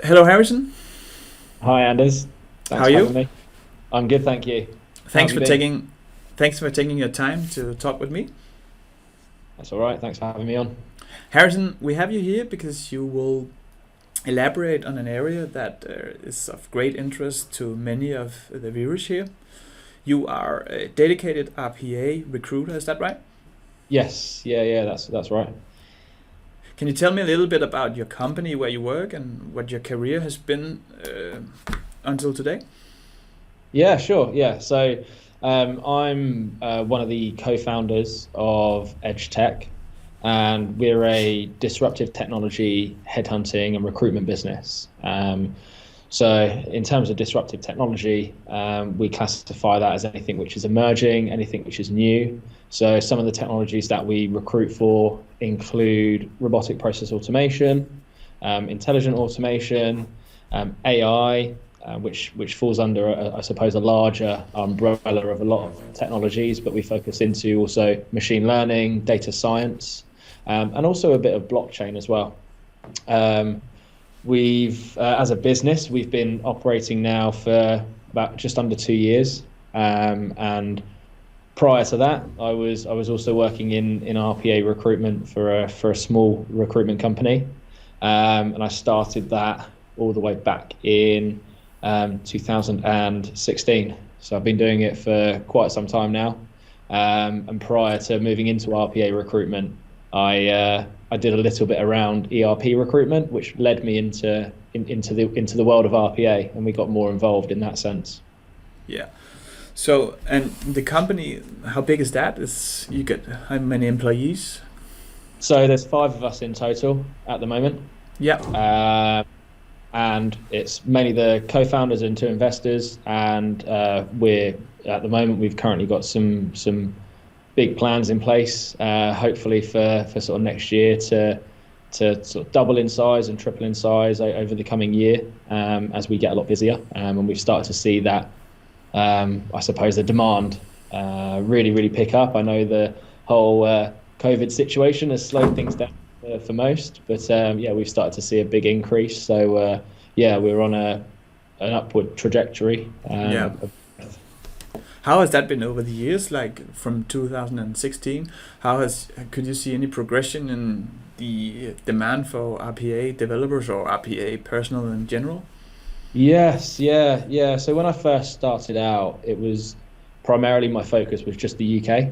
Hello, Harrison. Hi, Anders. How Thanks are for having you? me. I'm good, thank you. How Thanks have you for been? taking thanks for taking your time to talk with me. That's all right. Thanks for having me on. Harrison, we have you here because you will elaborate on an area that is of great interest to many of the viewers here. You are a dedicated RPA recruiter, is that right? Yes, yeah, that's right. Can you tell me a little bit about your company, where you work, and what your career has been until today? Yeah, sure. Yeah, so I'm one of the co-founders of Edge Tech, and we're a disruptive technology headhunting and recruitment business. So in terms of disruptive technology, we classify that as anything which is emerging, anything which is new. So some of the technologies that we recruit for include robotic process automation, intelligent automation, AI, which falls under, I suppose, a larger umbrella of a lot of technologies, but we focus into also machine learning, data science, and also a bit of blockchain as well. Um, as a business, we've been operating now for about just under 2 years, and prior to that, I was also working in RPA recruitment for a small recruitment company, and I started that all the way back in 2016. So I've been doing it for quite some time now. And prior to moving into RPA recruitment, I did a little bit around ERP recruitment, which led me into the world of RPA, and we got more involved in that sense. Yeah. So, and the company, how big is that? Is you get how many employees? So there's five of us in total at the moment. Yeah. Um, and it's mainly the co-founders and two investors. And we're at the moment we've currently got some big plans in place, hopefully for sort of next year to sort of double in size and triple in size over the coming year, as we get a lot busier, and we've started to see that, I suppose, the demand really pick up. I know the whole COVID situation has slowed things down for most, but yeah, we've started to see a big increase. So yeah, we're on an upward trajectory. Yeah. How has that been over the years? Like from 2016, could you see any progression in the demand for RPA developers or RPA personnel in general? Yes, yeah. So when I first started out, it was primarily my focus was just the UK.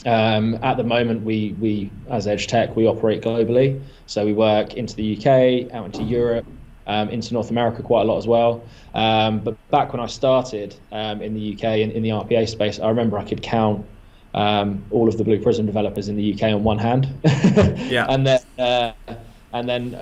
At the moment, we as Edge Tech, we operate globally. So we work into the UK, out into Europe, into North America quite a lot as well. But back when I started in the UK in the RPA space, I remember I could count all of the Blue Prism developers in the UK on one hand. Yeah. and then uh, and then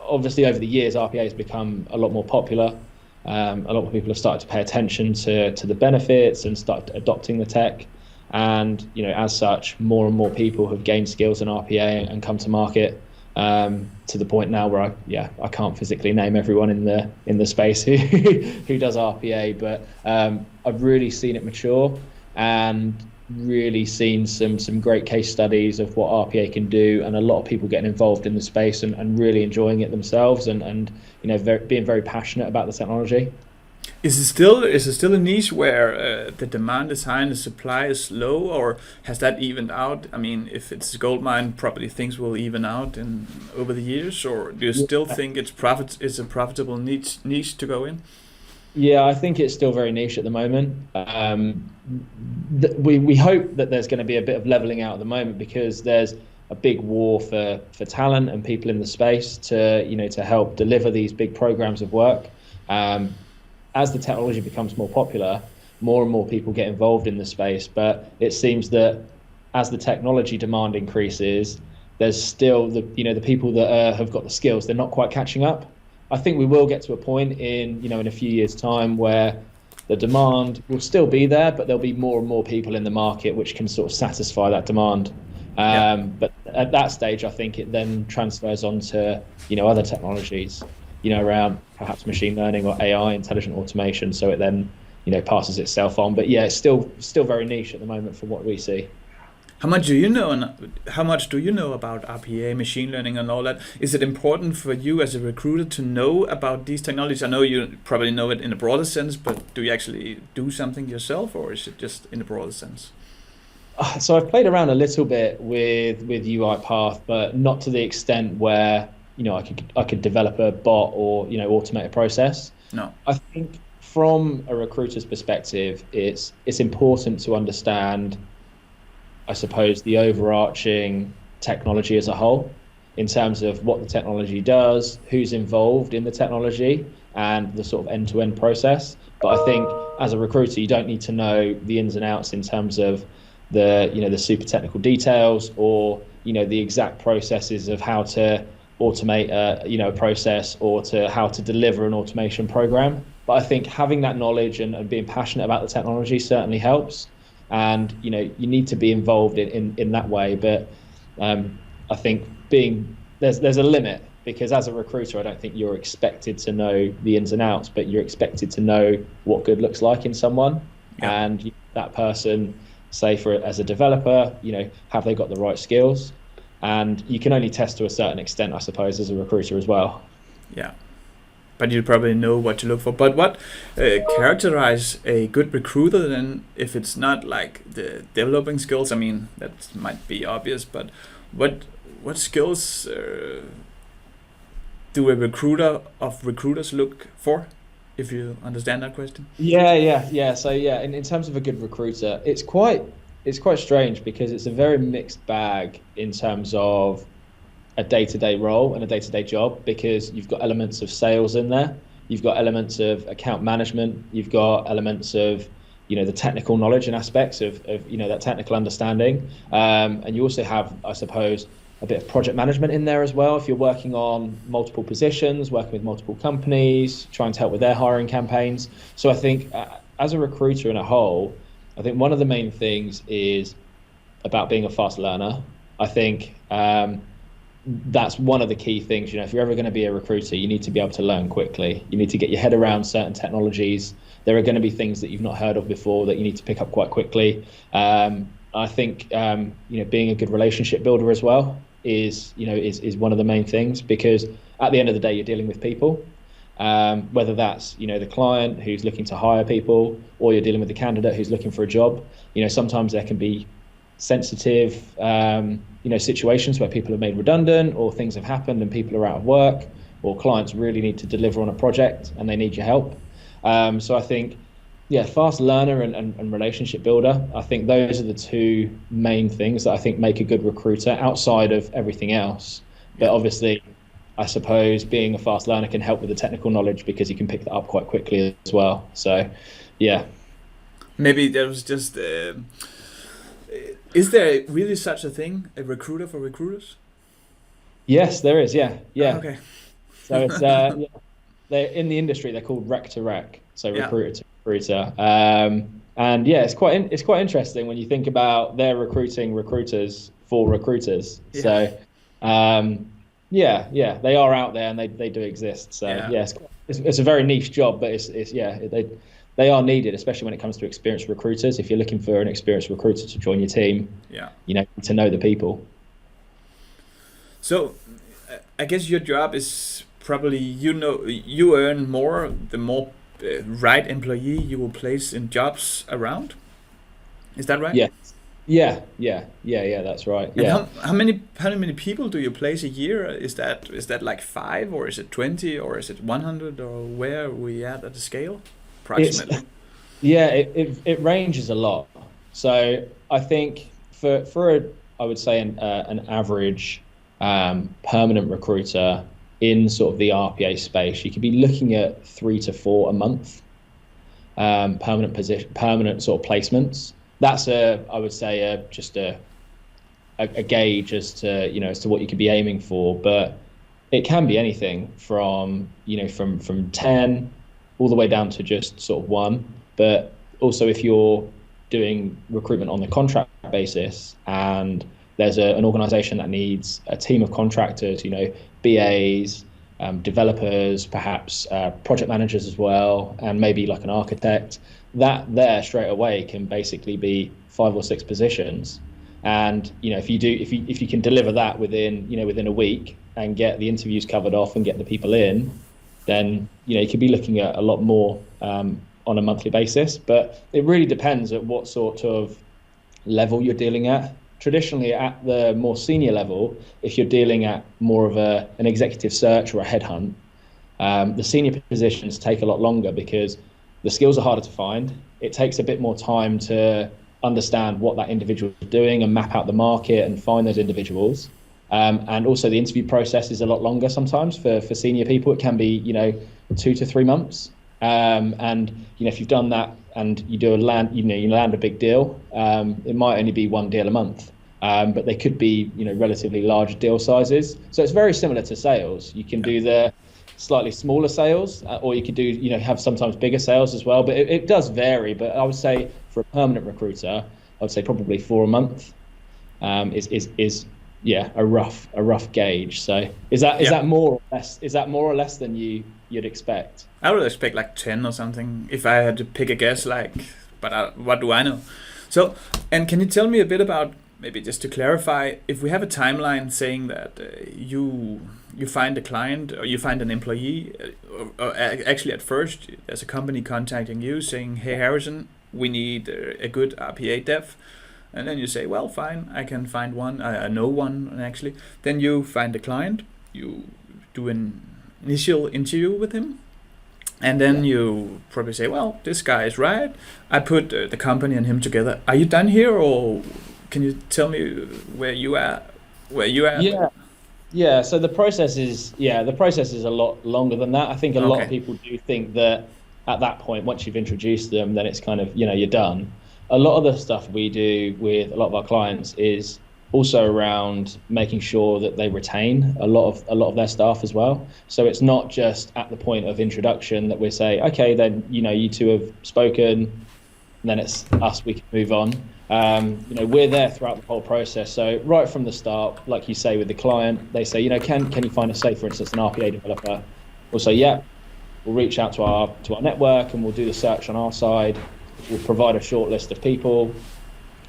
obviously over the years, RPA has become a lot more popular. A lot more people have started to pay attention to the benefits and start adopting the tech. And as such, more and more people have gained skills in RPA and come to market, to the point now where I can't physically name everyone in the space who does RPA, but I've really seen it mature and really seen some great case studies of what RPA can do, and a lot of people getting involved in the space and really enjoying it themselves, and being very passionate about the technology. Is it still a niche where the demand is high and the supply is low, or has that evened out? I mean, if it's a gold mine, probably things will even out in over the years, or do you still think it's a profitable niche to go in? Yeah, I think it's still very niche at the moment. We hope that there's going to be a bit of leveling out at the moment, because there's a big war for talent and people in the space to help deliver these big programs of work. Um, as the technology becomes more popular, more and more people get involved in the space. But it seems that as the technology demand increases, there's still the people that have got the skills, they're not quite catching up. I think we will get to a point in a few years' time where the demand will still be there, but there'll be more and more people in the market which can sort of satisfy that demand. Yeah. But at that stage, I think it then transfers on to other technologies, around perhaps machine learning or AI, intelligent automation. So it then passes itself on. But yeah, it's still very niche at the moment for what we see. How much do you know, and how much do you know about RPA, machine learning, and all that? Is it important for you as a recruiter to know about these technologies? I know you probably know it in a broader sense, but do you actually do something yourself, or is it just in a broader sense? So I've played around a little bit with UiPath, but not to the extent where I could develop a bot or automate a process. No. I think from a recruiter's perspective, it's important to understand, I suppose, the overarching technology as a whole, in terms of what the technology does, who's involved in the technology, and the sort of end-to-end process. But I think as a recruiter, you don't need to know the ins and outs in terms of the super technical details, or the exact processes of how to automate a process, or to how to deliver an automation program. But I think having that knowledge and being passionate about the technology certainly helps. And you need to be involved in that way. But I think there's a limit, because as a recruiter, I don't think you're expected to know the ins and outs, but you're expected to know what good looks like in someone. Yeah. And that person, say as a developer, have they got the right skills? And you can only test to a certain extent, I suppose, as a recruiter as well. Yeah. But you probably know what to look for. But what characterize a good recruiter then, if it's not like the developing skills? I mean, that might be obvious, but what skills do a recruiter of recruiters look for, if you understand that question? Yeah. So in terms of a good recruiter, it's quite strange, because it's a very mixed bag in terms of a day-to-day role and a day-to-day job, because you've got elements of sales in there, you've got elements of account management, you've got elements of the technical knowledge and aspects of that technical understanding, and you also have, I suppose, a bit of project management in there as well, if you're working on multiple positions, working with multiple companies, trying to help with their hiring campaigns. So I think as a recruiter in a whole, I think one of the main things is about being a fast learner. I think that's one of the key things. If you're ever going to be a recruiter, you need to be able to learn quickly. You need to get your head around certain technologies. There are going to be things that you've not heard of before that you need to pick up quite quickly. I think being a good relationship builder as well is one of the main things, because at the end of the day, you're dealing with people. Whether that's the client who's looking to hire people, or you're dealing with the candidate who's looking for a job. Sometimes there can be sensitive situations where people are made redundant, or things have happened and people are out of work, or clients really need to deliver on a project and they need your help. So I think fast learner and relationship builder, I think those are the two main things that I think make a good recruiter, outside of everything else. But obviously, I suppose being a fast learner can help with the technical knowledge, because you can pick that up quite quickly as well. So, yeah. Maybe there was just... is there really such a thing, a recruiter for recruiters? Yes, there is. Yeah. Okay. So it's they're in the industry. They're called rec to rec, so recruiter to recruiter. And it's quite interesting when you think about they're recruiting recruiters for recruiters. Yeah. So they are out there, and they do exist. So it's a very niche job, but they are needed, especially when it comes to experienced recruiters. If you're looking for an experienced recruiter to join your team, you need to know the people. So I guess your job is probably, you earn more the more right employee you will place in jobs around. Is that right? Yeah, that's right. And how many people do you place a year? Is that like 5, or is it 20, or is it 100, or where are we at the scale approximately? It ranges a lot. So I think for I would say an average permanent recruiter in sort of the RPA space, you could be looking at 3 to 4 a month, permanent sort of placements. That's I would say just a gauge as to what you could be aiming for, but it can be anything from 10 all the way down to just sort of 1. But also, if you're doing recruitment on the contract basis, and there's an organization that needs a team of contractors, BAs, developers, perhaps project managers as well, and maybe like an architect, that there straight away can basically be 5 or 6 positions. And if you can deliver that within a week and get the interviews covered off and get the people in, then you could be looking at a lot more on a monthly basis. But it really depends at what sort of level you're dealing at. Traditionally, at the more senior level, if you're dealing at more of an executive search or a headhunt, the senior positions take a lot longer because the skills are harder to find. It takes a bit more time to understand what that individual is doing and map out the market and find those individuals. And also the interview process is a lot longer sometimes for senior people. It can be 2 to 3 months. And if you've done that and you land a big deal, it might only be one deal a month. But they could be relatively large deal sizes. So it's very similar to sales. You can do the slightly smaller sales, or you could do have sometimes bigger sales as well. But it does vary. But I would say for a permanent recruiter, I would say probably 4 a month is a rough gauge. So is that more or less? Is that more or less than you'd expect? I would expect like 10 or something if I had to pick a guess. But what do I know? So, and can you tell me a bit about, maybe just to clarify, if we have a timeline saying that you find a client or you find an employee, or actually at first there's a company contacting you saying, "Hey Harrison, we need a good RPA dev," and then you say, "Well, fine, I can find one. I know one actually." Then you find a client, you do an initial interview with him, and then you probably say, "Well, this guy is right. I put the company and him together." Are you done here, or can you tell me where you are? Yeah. So the process is a lot longer than that. I think a lot of people do think that at that point, once you've introduced them, then it's kind of you're done. A lot of the stuff we do with a lot of our clients is also around making sure that they retain a lot of their staff as well. So it's not just at the point of introduction that we say, okay, then you two have spoken, and then it's us, we can move on. We're there throughout the whole process. So right from the start, like you say with the client, they say, can you find us, say for instance, an RPA developer? We'll say, yeah. We'll reach out to our network and we'll do the search on our side. We'll provide a short list of people.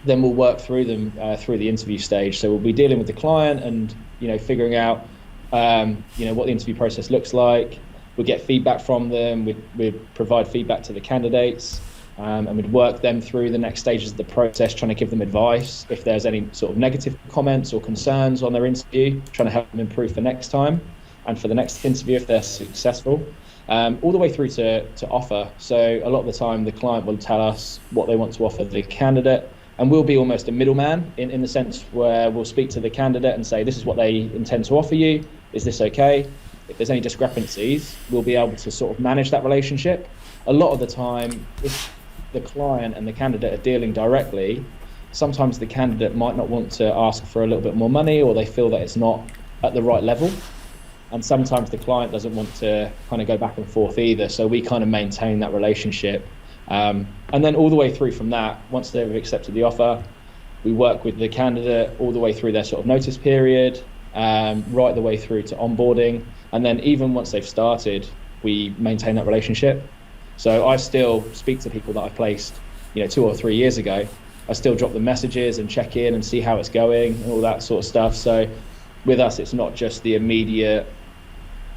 Then we'll work through them through the interview stage. So we'll be dealing with the client and figuring out what the interview process looks like. We'll get feedback from them. We'd provide feedback to the candidates. And we'd work them through the next stages of the process, trying to give them advice if there's any sort of negative comments or concerns on their interview, trying to help them improve for next time and for the next interview if they're successful, all the way through to offer. So a lot of the time the client will tell us what they want to offer the candidate, and we'll be almost a middleman in the sense where we'll speak to the candidate and say, this is what they intend to offer you. Is this okay? If there's any discrepancies, we'll be able to sort of manage that relationship. A lot of the time, if the client and the candidate are dealing directly, sometimes the candidate might not want to ask for a little bit more money, or they feel that it's not at the right level. And sometimes the client doesn't want to kind of go back and forth either. So we kind of maintain that relationship. And then all the way through from that, once they've accepted the offer, we work with the candidate all the way through their sort of notice period, right the way through to onboarding. And then even once they've started, we maintain that relationship. So I still speak to people that I placed, 2 or 3 years ago. I still drop them messages and check in and see how it's going and all that sort of stuff. So with us, it's not just the immediate,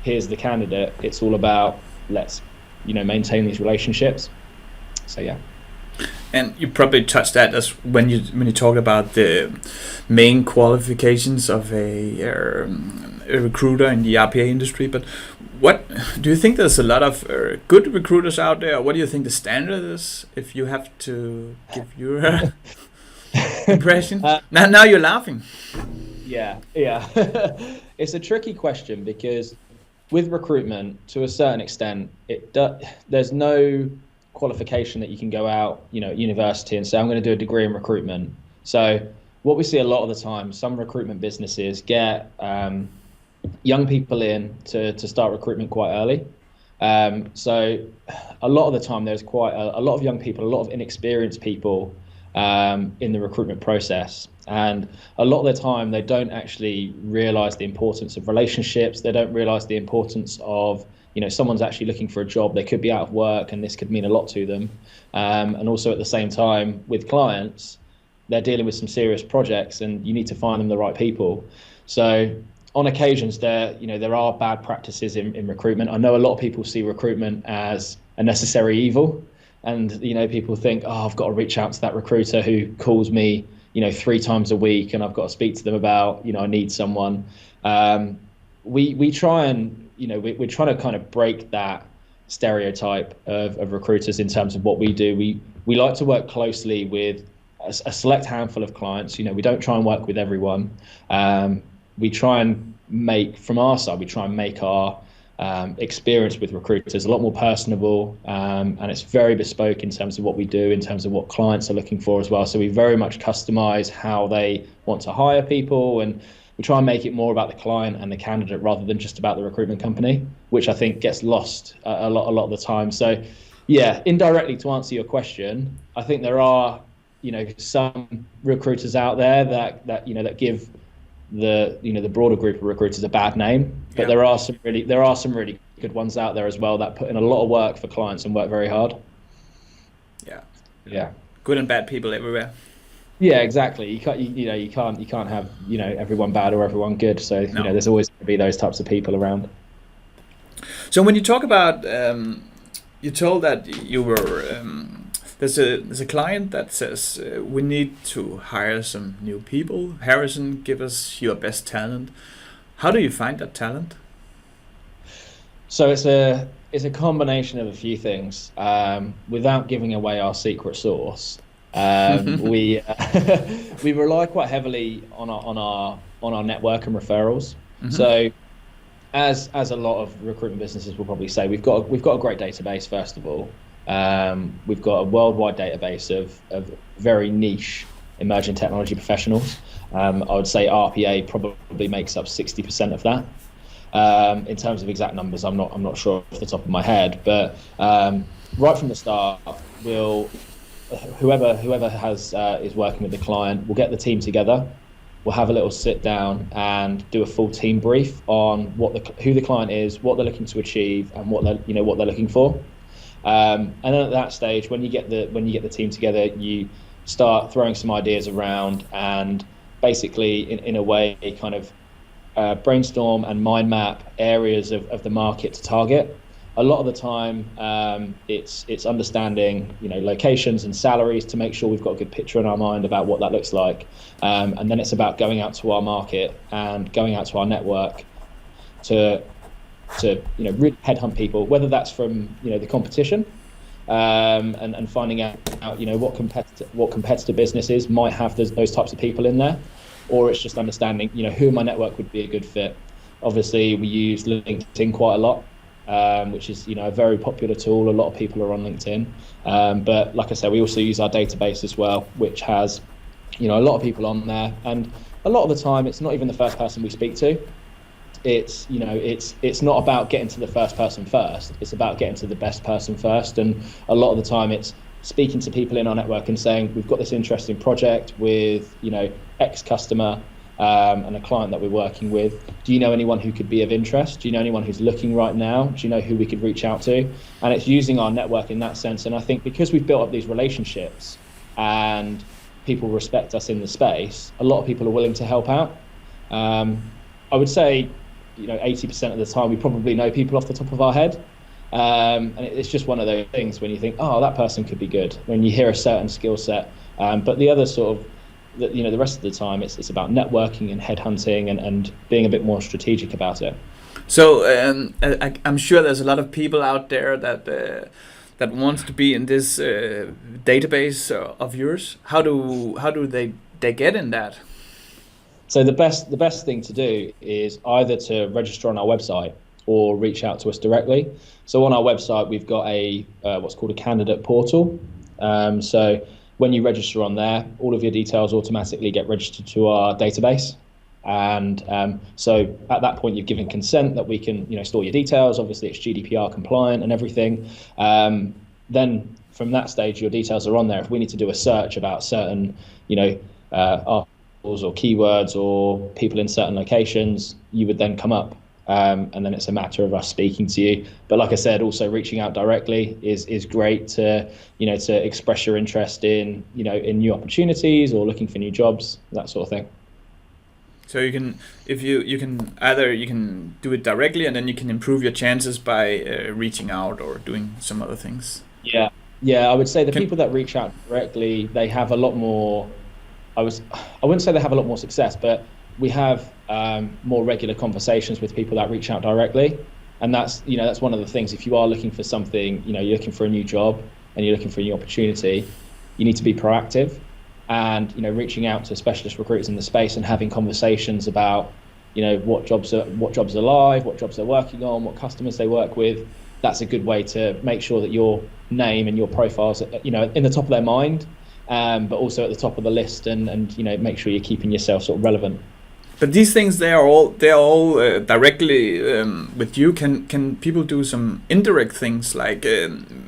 here's the candidate. It's all about let's, maintain these relationships. So yeah. And you probably touched that as when you talk about the main qualifications of a recruiter in the RPA industry. But what do you think? There's a lot of good recruiters out there. What do you think the standard is? If you have to give your impression, now you're laughing. Yeah. It's a tricky question because with recruitment, to a certain extent, there's no qualification that you can go out, at university and say, I'm going to do a degree in recruitment. So what we see a lot of the time, some recruitment businesses get young people in to start recruitment quite early. So a lot of the time there's quite a lot of young people, a lot of inexperienced people in the recruitment process. And a lot of the time they don't actually realize the importance of relationships. They don't realize the importance of, someone's actually looking for a job. They could be out of work and this could mean a lot to them. And also at the same time with clients, they're dealing with some serious projects, and you need to find them the right people. So on occasions, there are bad practices in recruitment. I know a lot of people see recruitment as a necessary evil, and people think, oh, I've got to reach out to that recruiter who calls me 3 times a week, and I've got to speak to them about I need someone. We try and we're trying to kind of break that stereotype of recruiters in terms of what we do. We like to work closely with a select handful of clients. We don't try and work with everyone. We try and make our experience with recruiters a lot more personable, and it's very bespoke in terms of what we do, in terms of what clients are looking for as well. So we very much customize how they want to hire people, and we try and make it more about the client and the candidate rather than just about the recruitment company, which I think gets lost a lot of the time. So yeah, indirectly, to answer your question, I think there are some recruiters out there that give the broader group of recruiters a bad name, but there are some really good ones out there as well that put in a lot of work for clients and work very hard. Yeah, good and bad people everywhere. Yeah, exactly. You can't have everyone bad or everyone good. So No. there's always going to be those types of people around. So when you talk about, you told that you were there's a client that says we need to hire some new people. Harrison, give us your best talent. How do you find that talent? So it's a combination of a few things. Without giving away our secret sauce, we rely quite heavily on our network and referrals. Mm-hmm. So as a lot of recruitment businesses will probably say, we've got a great database. First of all, we've got a worldwide database of very niche emerging technology professionals. I would say RPA probably makes up 60% of that. In terms of exact numbers, I'm not sure off the top of my head, but right from the start, whoever is working with the client, we'll get the team together. We'll have a little sit down and do a full team brief on who the client is, what they're looking to achieve, and what they're looking for. And then at that stage, when you get the team together, you start throwing some ideas around, and basically in a way kind of brainstorm and mind map areas of the market to target. A lot of the time, it's understanding locations and salaries to make sure we've got a good picture in our mind about what that looks like, and then it's about going out to our market and going out to our network to really headhunt people, whether that's from the competition, and finding out what competitor businesses might have those types of people in there, or it's just understanding who in my network would be a good fit. Obviously, we use LinkedIn quite a lot. Which is a very popular tool. A lot of people are on LinkedIn, but like I said, we also use our database as well, which has a lot of people on there, and a lot of the time it's not even the first person we speak to. It's not about getting to the first person first, it's about getting to the best person first, and a lot of the time it's speaking to people in our network and saying, we've got this interesting project with X customer, and a client that we're working with. Do you know anyone who could be of interest? Do you know anyone who's looking right now? Do you know who we could reach out to? And it's using our network in that sense. And I think because we've built up these relationships and people respect us in the space, a lot of people are willing to help out. I would say 80% of the time we probably know people off the top of our head. And it's just one of those things when you think, oh, that person could be good, when you hear a certain skill set. But the other sort of the rest of the time it's about networking and headhunting and being a bit more strategic about it. So I'm sure there's a lot of people out there that wants to be in this database of yours. How do they get in that? So the best thing to do is either to register on our website or reach out to us directly. So on our website we've got a what's called a candidate portal. So when you register on there, all of your details automatically get registered to our database. And so at that point, you've given consent that we can store your details. Obviously, it's GDPR compliant and everything. Then from that stage, your details are on there. If we need to do a search about certain articles or keywords or people in certain locations, you would then come up. and then it's a matter of us speaking to you. But like I said, also reaching out directly is great to, to express your interest in, in new opportunities or looking for new jobs, that sort of thing. So you can, if you can either you can do it directly, and then you can improve your chances by reaching out or doing some other things. Yeah, I would say the people that reach out directly, they have a lot more. I wouldn't say they have a lot more success, but we have more regular conversations with people that reach out directly, and that's one of the things. If you are looking for something, you're looking for a new job and you're looking for a new opportunity, you need to be proactive, and reaching out to specialist recruiters in the space and having conversations about what jobs are live, what jobs they're working on, what customers they work with. That's a good way to make sure that your name and your profiles in the top of their mind, but also at the top of the list, and make sure you're keeping yourself sort of relevant. But these things, they are all directly with you. Can people do some indirect things, like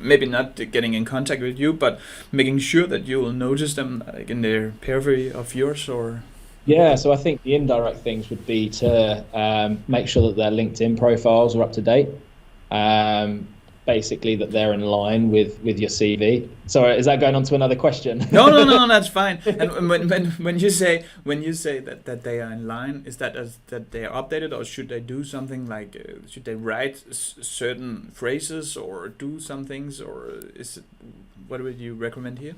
maybe not getting in contact with you, but making sure that you will notice them, like in their periphery of yours, or? Yeah, so I think the indirect things would be to make sure that their LinkedIn profiles are up to date. Basically that they're in line with your CV. Sorry, is that going on to another question? No, that's fine. And when you say that they are in line, is that that they are updated, or should they do something like should they write certain phrases or do some things, or is it, what would you recommend here?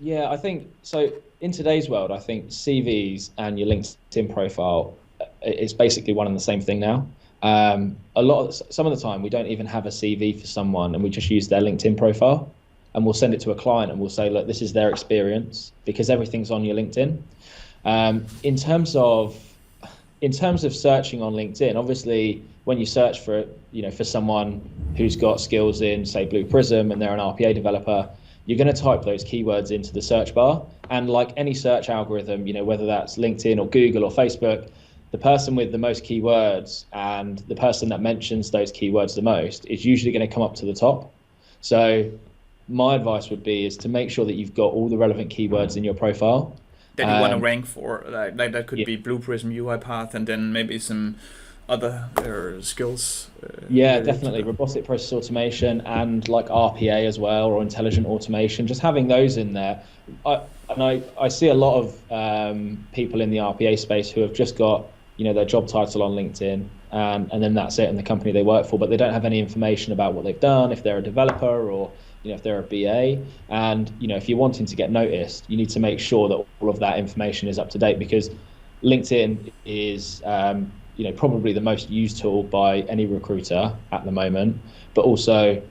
Yeah, I think so. In today's world, I think CVs and your LinkedIn profile is basically one and the same thing now. Some of the time we don't even have a CV for someone, and we just use their LinkedIn profile, and we'll send it to a client and we'll say, look, this is their experience, because everything's on your LinkedIn. In terms of searching on LinkedIn, obviously when you search for someone who's got skills in, say, Blue Prism, and they're an RPA developer, you're going to type those keywords into the search bar, and like any search algorithm, whether that's LinkedIn or Google or Facebook, the person with the most keywords and the person that mentions those keywords the most is usually going to come up to the top. So my advice would be is to make sure that you've got all the relevant keywords in your profile that you want to rank for, like that could be Blue Prism, UiPath, and then maybe some other skills. Definitely robotic process automation and like RPA as well, or intelligent automation. Just having those in there. I see a lot of people in the RPA space who have just got their job title on LinkedIn, and then that's it, and the company they work for, but they don't have any information about what they've done, if they're a developer or if they're a BA. And if you're wanting to get noticed, you need to make sure that all of that information is up to date, because LinkedIn is probably the most used tool by any recruiter at the moment, but also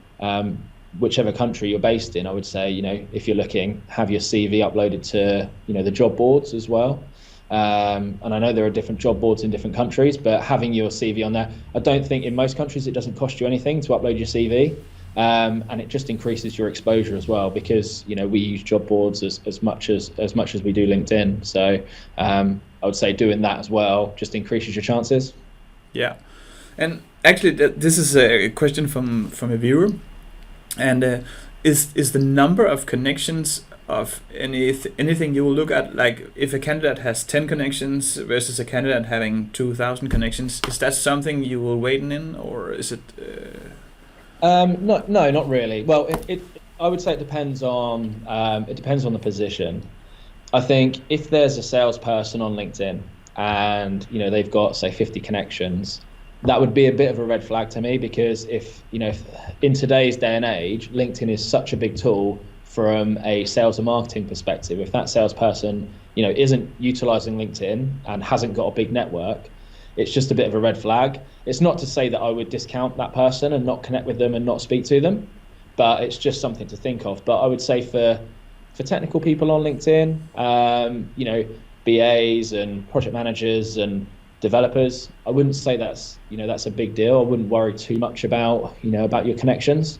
whichever country you're based in, I would say, if you're looking, have your CV uploaded to the job boards as well. And I know there are different job boards in different countries, but having your CV on there, I don't think in most countries it doesn't cost you anything to upload your CV, and it just increases your exposure as well, because we use job boards as much as we do LinkedIn. So I would say doing that as well just increases your chances. Yeah, and actually this is a question from a viewer, and is the number of connections of anything you will look at, like if a candidate has 10 connections versus a candidate having 2,000 connections, is that something you will weigh in, or is it? No, not really. Well, I would say it depends on the position. I think if there's a salesperson on LinkedIn and they've got, say, 50 connections, that would be a bit of a red flag to me, because if in today's day and age, LinkedIn is such a big tool from a sales and marketing perspective. If that salesperson isn't utilizing LinkedIn and hasn't got a big network, it's just a bit of a red flag. It's not to say that I would discount that person and not connect with them and not speak to them, but it's just something to think of. But I would say for technical people on LinkedIn, BAs and project managers and developers, I wouldn't say that's a big deal. I wouldn't worry too much about your connections.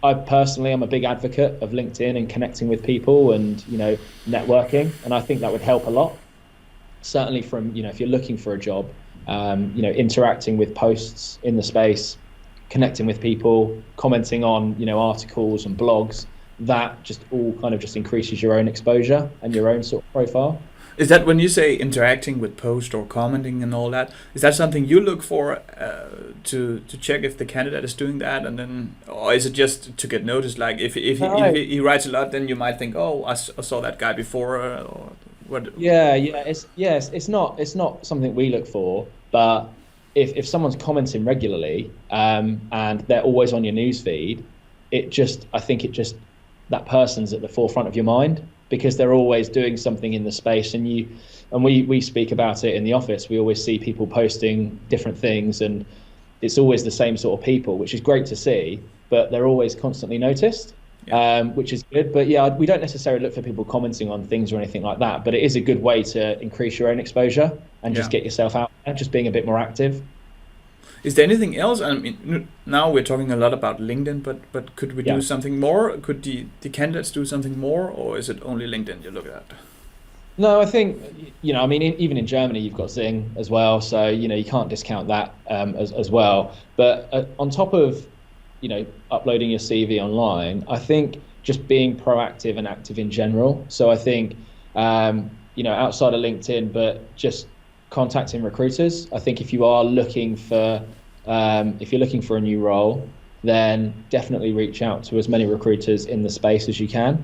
I personally am a big advocate of LinkedIn and connecting with people and networking, and I think that would help a lot. Certainly from if you're looking for a job, interacting with posts in the space, connecting with people, commenting on articles and blogs, that just all kind of just increases your own exposure and your own sort of profile. Is that when you say interacting with post or commenting and all that? Is that something you look for to check if the candidate is doing that, and then, or is it just to get noticed? Like if he writes a lot, then you might think, oh, I saw that guy before, or what? Yeah, it's not something we look for, but if someone's commenting regularly and they're always on your news feed, I think that person's at the forefront of your mind, because they're always doing something in the space, and we speak about it in the office. We always see people posting different things, and it's always the same sort of people, which is great to see, but they're always constantly noticed, which is good. But yeah, we don't necessarily look for people commenting on things or anything like that, but it is a good way to increase your own exposure and just get yourself out there, just being a bit more active. Is there anything else? I mean, now we're talking a lot about LinkedIn, but could we do something more? Could the candidates do something more, or is it only LinkedIn you look at? No, I think, I mean, even in Germany, you've got Zing as well. So, you can't discount that as well. But on top of, uploading your CV online, I think just being proactive and active in general. So I think, outside of LinkedIn, but just contacting recruiters. I think if you're looking for a new role, then definitely reach out to as many recruiters in the space as you can.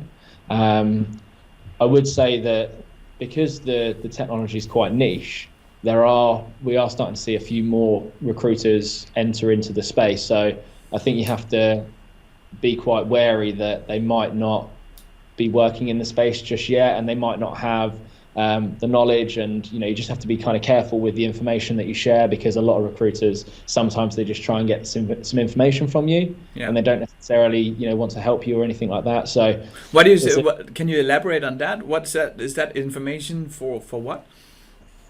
I would say that because the technology is quite niche, we are starting to see a few more recruiters enter into the space. So I think you have to be quite wary that they might not be working in the space just yet, and they might not have the knowledge, and you just have to be kind of careful with the information that you share, because a lot of recruiters, sometimes they just try and get some information from you, and they don't necessarily want to help you or anything like that. So what is it? Can you elaborate on that? What's that? Is that information for what?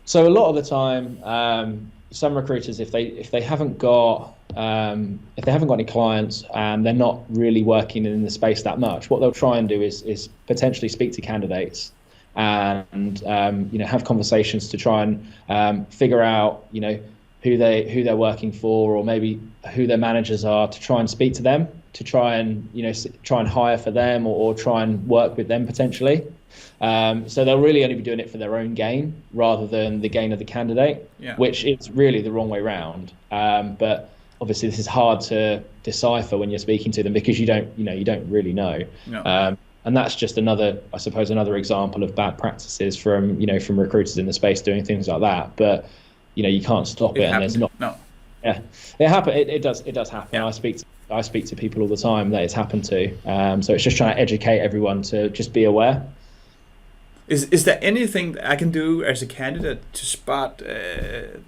So a lot of the time, some recruiters, if they haven't got any clients and they're not really working in the space that much, what they'll try and do is potentially speak to candidates and have conversations to try and figure out who they're working for, or maybe who their managers are, to try and speak to them, to try and hire for them, or try and work with them potentially. So they'll really only be doing it for their own gain rather than the gain of the candidate, which is really the wrong way round. But obviously this is hard to decipher when you're speaking to them, because you don't really know. No. And that's just another example of bad practices from recruiters in the space doing things like that. But you can't stop it, and there's not. No. Yeah, it happen. It does happen. Yeah. I speak to people all the time that it's happened to. So it's just trying to educate everyone to just be aware. Is there anything I can do as a candidate to spot a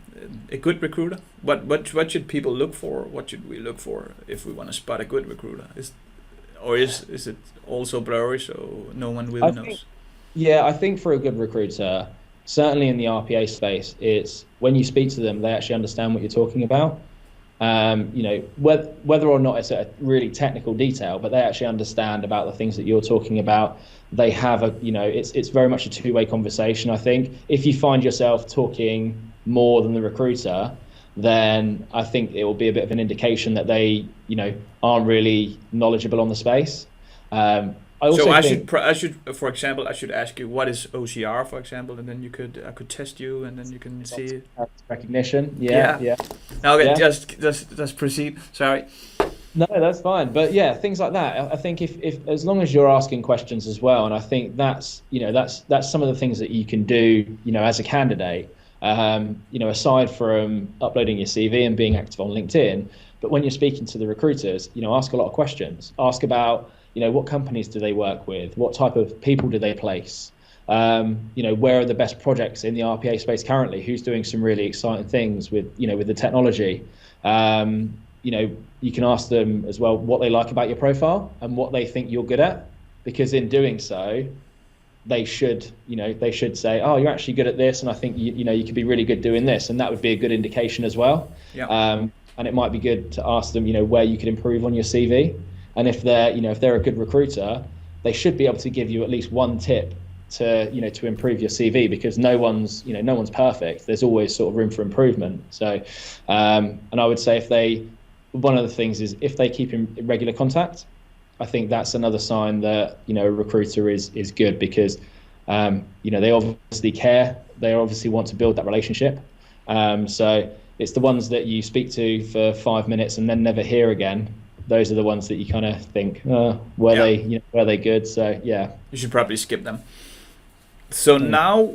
good recruiter? What should people look for? What should we look for if we want to spot a good recruiter? Is it also blurry, so no one really knows? I think for a good recruiter, certainly in the RPA space, it's when you speak to them, they actually understand what you're talking about. Whether or not it's a really technical detail, but they actually understand about the things that you're talking about. They have it's very much a two-way conversation. I think if you find yourself talking more than the recruiter, then I think it will be a bit of an indication that they, aren't really knowledgeable on the space. I should, for example, ask you what is OCR, for example, and then I could test you, and then you can see recognition. Yeah. Okay, just proceed. Sorry. No, that's fine. But yeah, things like that. I think if as long as you're asking questions as well, and I think that's some of the things that you can do, as a candidate. Aside from uploading your CV and being active on LinkedIn, but when you're speaking to the recruiters, ask a lot of questions. Ask about, what companies do they work with? What type of people do they place? Where are the best projects in the RPA space currently? Who's doing some really exciting things with the technology? You can ask them as well what they like about your profile and what they think you're good at, because in doing so, they should say, oh, you're actually good at this, and I think you could be really good doing this, and that would be a good indication as well. Yeah. And it might be good to ask them, where you could improve on your CV, and if they're a good recruiter, they should be able to give you at least one tip to improve your CV, because no one's perfect. There's always sort of room for improvement. So, and I would say one of the things is if they keep in regular contact, I think that's another sign that a recruiter is good, because They obviously care. They obviously want to build that relationship. So it's the ones that you speak to for 5 minutes and then never hear again. Those are the ones that you kind of think, were they good? So yeah, you should probably skip them. So now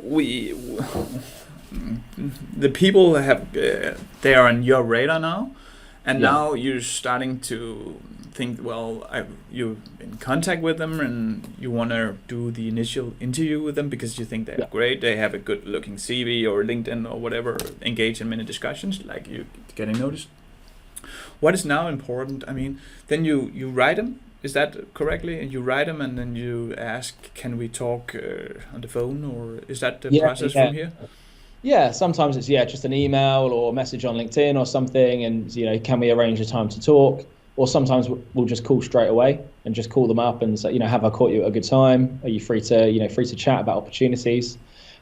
the people have they are on your radar now, and now you're starting to think, well, you're in contact with them and you want to do the initial interview with them because you think they're great, they have a good looking CV or LinkedIn or whatever, engage in many discussions, like you getting noticed. What is now important? I mean, then you write them. Is that correctly? And you write them and then you ask, can we talk on the phone, or is that the process from here? Yeah, sometimes it's just an email or message on LinkedIn or something, and can we arrange a time to talk? Or sometimes we'll just call straight away and just call them up and say, have I caught you at a good time? Are you free to chat about opportunities?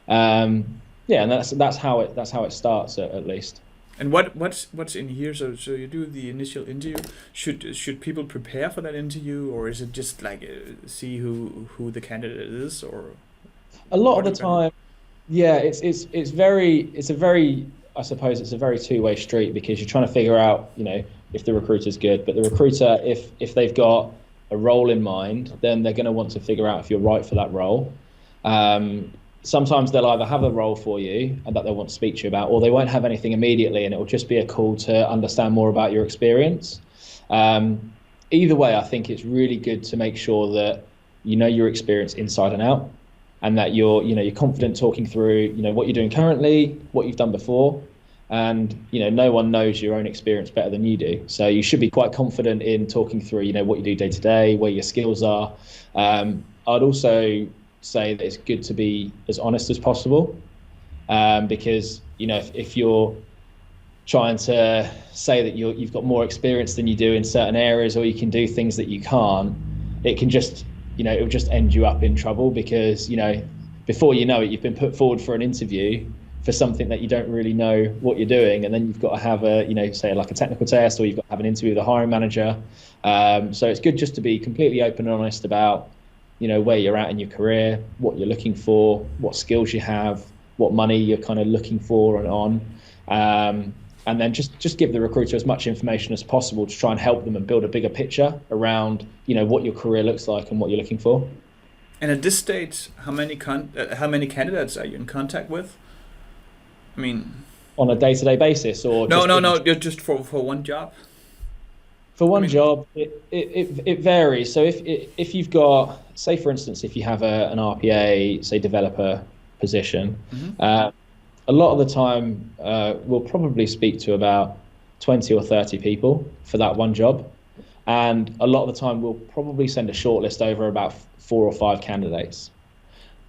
And that's how it starts at least. And what's in here? So you do the initial interview. Should people prepare for that interview, or is it just like see who the candidate is, or a lot of the time? Yeah, it's a very two-way street, because you're trying to figure out if the recruiter's good, but the recruiter, if they've got a role in mind, then they're going to want to figure out if you're right for that role. Sometimes they'll either have a role for you and that they'll want to speak to you about, or they won't have anything immediately and it will just be a call to understand more about your experience. Either way, I think it's really good to make sure that you know your experience inside and out, and that you're confident talking through what you're doing currently, what you've done before. And no one knows your own experience better than you do, so you should be quite confident in talking through what you do day to day, where your skills are. I'd also say that it's good to be as honest as possible, because if you're trying to say that you've got more experience than you do in certain areas, or you can do things that you can't, it can just it will just end you up in trouble, because before you know it, you've been put forward for an interview for something that you don't really know what you're doing, and then you've got to have say like a technical test, or you've got to have an interview with a hiring manager. So it's good just to be completely open and honest about where you're at in your career, what you're looking for, what skills you have, what money you're kind of looking for and on, and then just give the recruiter as much information as possible to try and help them and build a bigger picture around what your career looks like and what you're looking for. And at this stage, how many candidates are you in contact with? I mean, on a day-to-day basis, or no, just for one job. For one job, it varies. So if you've got, say for instance, if you have an RPA, say developer position, a lot of the time we'll probably speak to about 20 or 30 people for that one job, and a lot of the time we'll probably send a shortlist over about 4 or 5 candidates,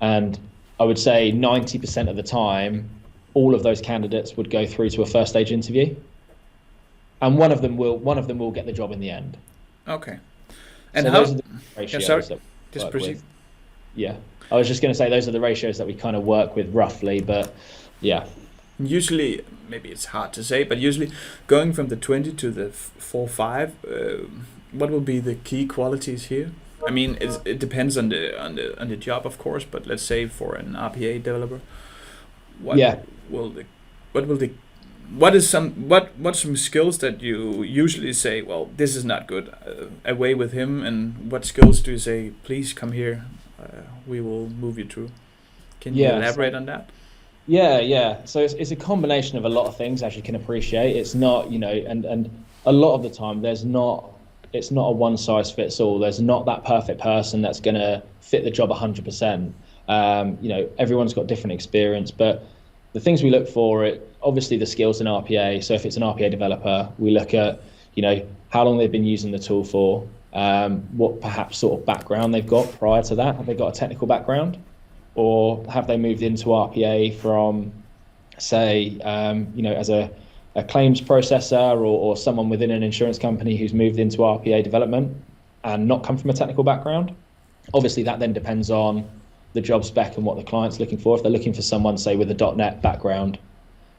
and I would say 90% of the time all of those candidates would go through to a first stage interview, and one of them will get the job in the end. Okay. And so those are the ratios that we just work proceed. with. Yeah, I was just going to say those are the ratios that we kind of work with roughly, but yeah. Usually, maybe it's hard to say, but usually going from the 20 to the 4-5, what will be the key qualities here? I mean, it depends on the job, of course, but let's say for an RPA developer, what's some skills that you usually say, well, this is not good, away with him, and what skills do you say, please come here, we will move you through? Can you elaborate on that? Yeah. So it's a combination of a lot of things, as you can appreciate. It's not, and a lot of the time it's not a one size fits all. There's not that perfect person that's going to fit the job 100%. Everyone's got different experience, but the things we look for, obviously the skills in RPA. So if it's an RPA developer, we look at, how long they've been using the tool for, what perhaps sort of background they've got prior to that. Have they got a technical background, or have they moved into RPA from, say, as a claims processor, or someone within an insurance company who's moved into RPA development and not come from a technical background? Obviously, that then depends on the job spec and what the client's looking for. If they're looking for someone, say, with a .NET background,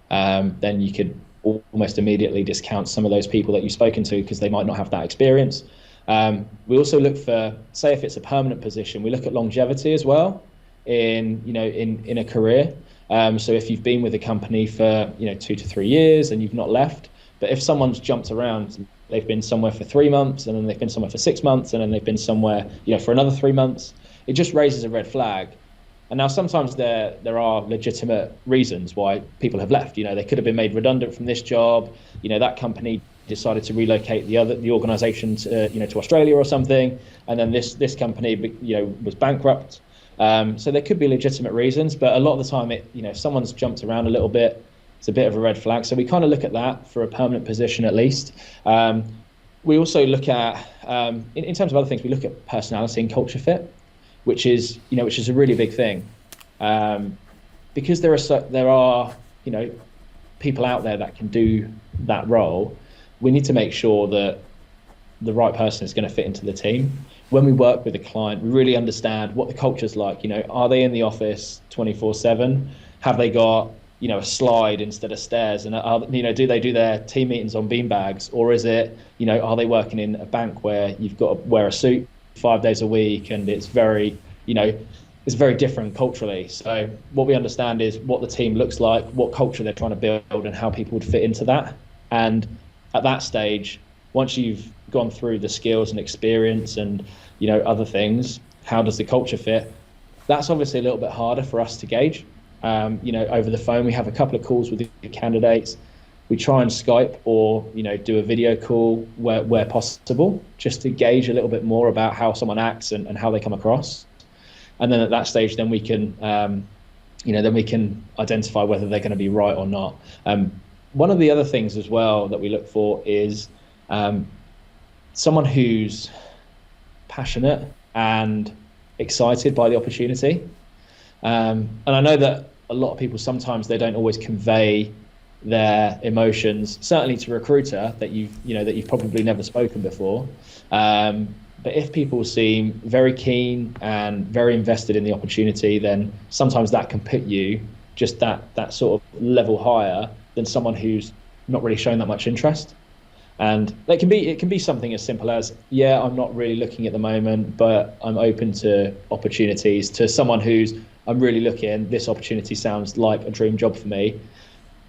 then you could almost immediately discount some of those people that you've spoken to because they might not have that experience. We also look for, say, if it's a permanent position, we look at longevity as well. in a career. So if you've been with a company for 2 to 3 years and you've not left, but if someone's jumped around, they've been somewhere for 3 months and then they've been somewhere for 6 months and then they've been somewhere for another 3 months, it just raises a red flag. And now sometimes there are legitimate reasons why people have left. They could have been made redundant from this job. That company decided to relocate the organization to Australia or something, and then this company was bankrupt. So there could be legitimate reasons, but a lot of the time if someone's jumped around a little bit, it's a bit of a red flag. So we kind of look at that for a permanent position at least. We also look at in terms of other things, we look at personality and culture fit, which is a really big thing, because there are people out there that can do that role. We need to make sure that the right person is going to fit into the team. When we work with a client, we really understand what the culture's like. Are they in the office 24/7? Have they got a slide instead of stairs? And do they do their team meetings on beanbags, or is it are they working in a bank where you've got to wear a suit 5 days a week and it's very it's very different culturally. So what we understand is what the team looks like, what culture they're trying to build, and how people would fit into that. And at that stage, once you've gone through the skills and experience and other things, how does the culture fit? That's obviously a little bit harder for us to gauge. Over the phone, we have a couple of calls with the candidates. We try and Skype or do a video call where possible, just to gauge a little bit more about how someone acts and how they come across. And then at that stage, then we can identify whether they're going to be right or not. One of the other things as well that we look for is someone who's passionate and excited by the opportunity. And I know that a lot of people, sometimes they don't always convey their emotions, certainly to a recruiter that you've probably never spoken before. But if people seem very keen and very invested in the opportunity, then sometimes that can put you just that sort of level higher than someone who's not really showing that much interest. And it can be something as simple as, I'm not really looking at the moment, but I'm open to opportunities, to someone who's, I'm really looking, this opportunity sounds like a dream job for me.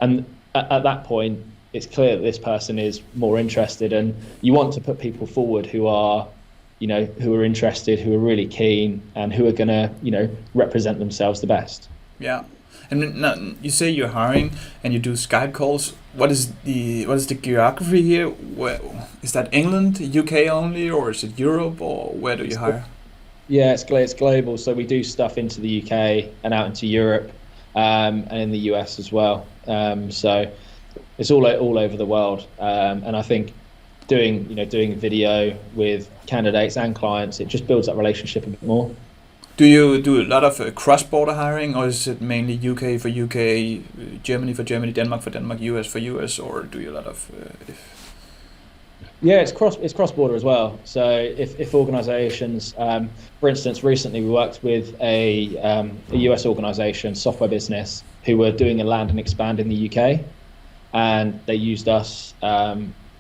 And at that point, it's clear that this person is more interested, and you want to put people forward who are interested, who are really keen, and who are going to, represent themselves the best. Yeah. And now you say you're hiring and you do Skype calls. What is the geography here? Where, is that England, UK only, or is it Europe, or where do you hire? Yeah, it's global. So we do stuff into the UK and out into Europe, and in the US as well. So it's all over the world. And I think doing video with candidates and clients, it just builds that relationship a bit more. Do you do a lot of cross-border hiring, or is it mainly UK for UK, Germany for Germany, Denmark for Denmark, US for US, or do you a lot of? Yeah, it's cross-border as well. So if organisations, for instance, recently we worked with a US organisation, software business, who were doing a land and expand in the UK, and they used us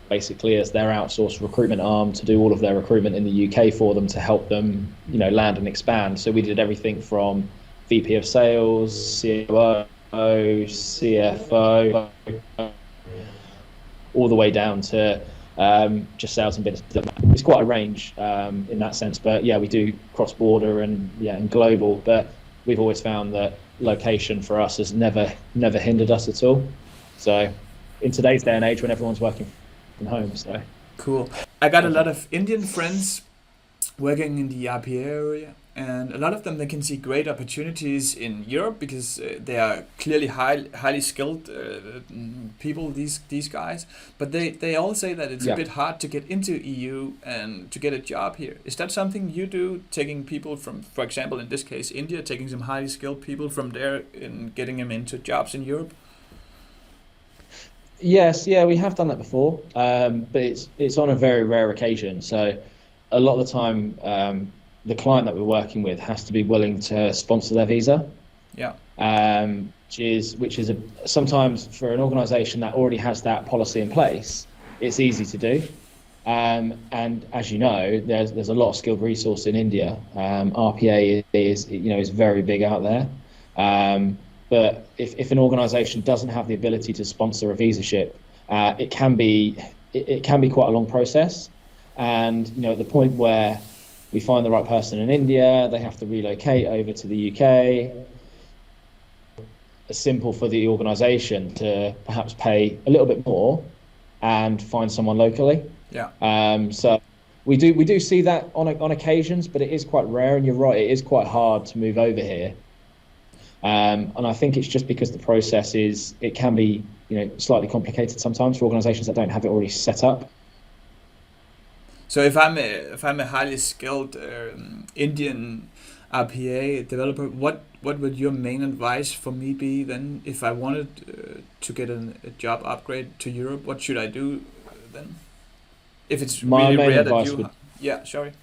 basically as their outsourced recruitment arm to do all of their recruitment in the UK for them, to help them, land and expand. So we did everything from VP of sales, COO, CFO, all the way down to just sales and business. It's quite a range in that sense, but yeah, we do cross-border and global, but we've always found that location for us has never hindered us at all. So in today's day and age, when everyone's working from home, so cool. I got a lot of Indian friends working in the RPA area, and a lot of them, they can see great opportunities in Europe because they are clearly highly skilled people, these guys, but they all say that it's a bit hard to get into EU and to get a job here. Is that something you do, taking people from, for example, in this case India, taking some highly skilled people from there and getting them into jobs in Europe? Yes, yeah, we have done that before, but it's on a very rare occasion. So a lot of the time, the client that we're working with has to be willing to sponsor their visa. Yeah. Which is sometimes for an organisation that already has that policy in place, it's easy to do. And as you know, there's a lot of skilled resource in India. RPA is very big out there. But if an organisation doesn't have the ability to sponsor a visaship, it can be quite a long process. And at the point where we find the right person in India, they have to relocate over to the UK. It's simple for the organisation to perhaps pay a little bit more and find someone locally. Yeah. So we do see that on occasions, but it is quite rare. And you're right, it is quite hard to move over here. And I think it's just because the process it can be slightly complicated sometimes for organisations that don't have it already set up. So if I'm a highly skilled Indian RPA developer, what would your main advice for me be then? If I wanted to get a job upgrade to Europe, what should I do then? If it's really rare that you... Yeah, sorry.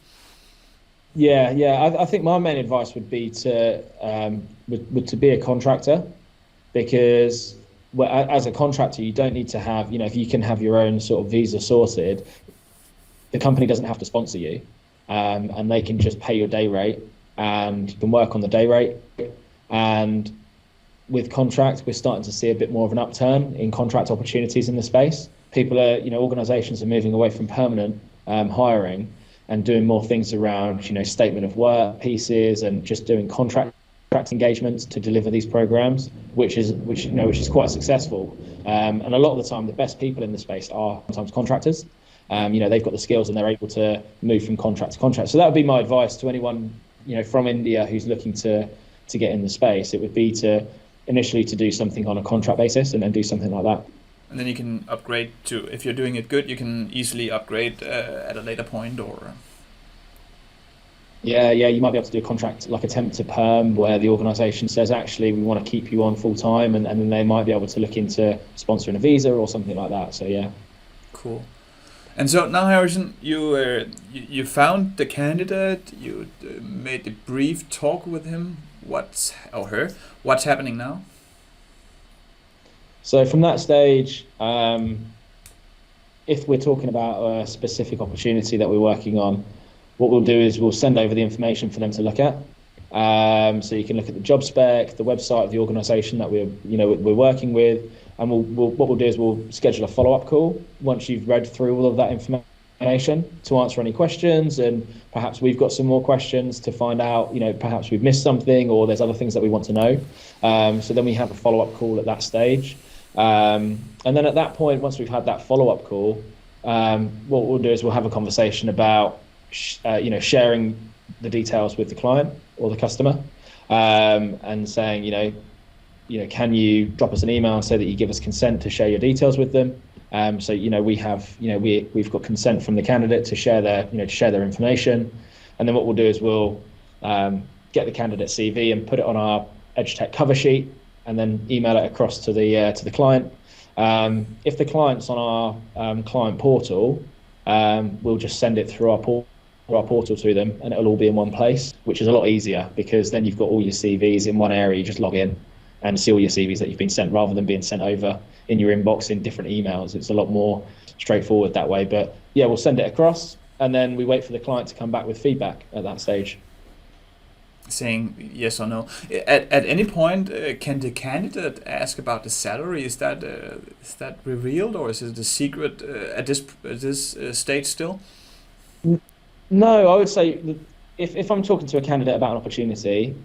Yeah. I think my main advice would be to be a contractor, because as a contractor, you don't need to have, if you can have your own sort of visa sorted, the company doesn't have to sponsor you, and they can just pay your day rate, and you can work on the day rate. And with contract, we're starting to see a bit more of an upturn in contract opportunities in the space. People are, organizations are moving away from permanent hiring and doing more things around, statement of work pieces and just doing contract engagements to deliver these programs, which is quite successful. And a lot of the time, the best people in the space are sometimes contractors. They've got the skills and they're able to move from contract to contract. So that would be my advice to anyone, from India who's looking to get in the space. It would be to initially to do something on a contract basis and then do something like that. And then you can upgrade to, if you're doing it good, you can easily upgrade at a later point, or... Yeah, you might be able to do a contract like a temp to perm, where the organisation says, actually, we want to keep you on full time, and then they might be able to look into sponsoring a visa or something like that. So yeah. Cool. And so now, Harrison, you found the candidate, you made a brief talk with him. What's happening now? So from that stage, if we're talking about a specific opportunity that we're working on, what we'll do is we'll send over the information for them to look at. So you can look at the job spec, the website of the organisation that we're working with, and what we'll do is we'll schedule a follow-up call once you've read through all of that information to answer any questions, and perhaps we've got some more questions to find out, perhaps we've missed something or there's other things that we want to know. So then we have a follow-up call at that stage. And then at that point, once we've had that follow-up call, what we'll do is we'll have a conversation about, sharing the details with the client or the customer, and saying, can you drop us an email and say that you give us consent to share your details with them? So we've got consent from the candidate to share their information, and then what we'll do is we'll get the candidate CV and put it on our EdgeTech cover sheet, and then email it across to the client. If the client's on our client portal, we'll just send it through our portal to them, and it'll all be in one place, which is a lot easier, because then you've got all your CVs in one area. You just log in and see all your CVs that you've been sent, rather than being sent over in your inbox in different emails. It's a lot more straightforward that way. But yeah, we'll send it across, and then we wait for the client to come back with feedback at that stage, saying yes or no. At any point, can the candidate ask about the salary? Is that revealed, or is it a secret at this stage still? No, I would say if I'm talking to a candidate about an opportunity,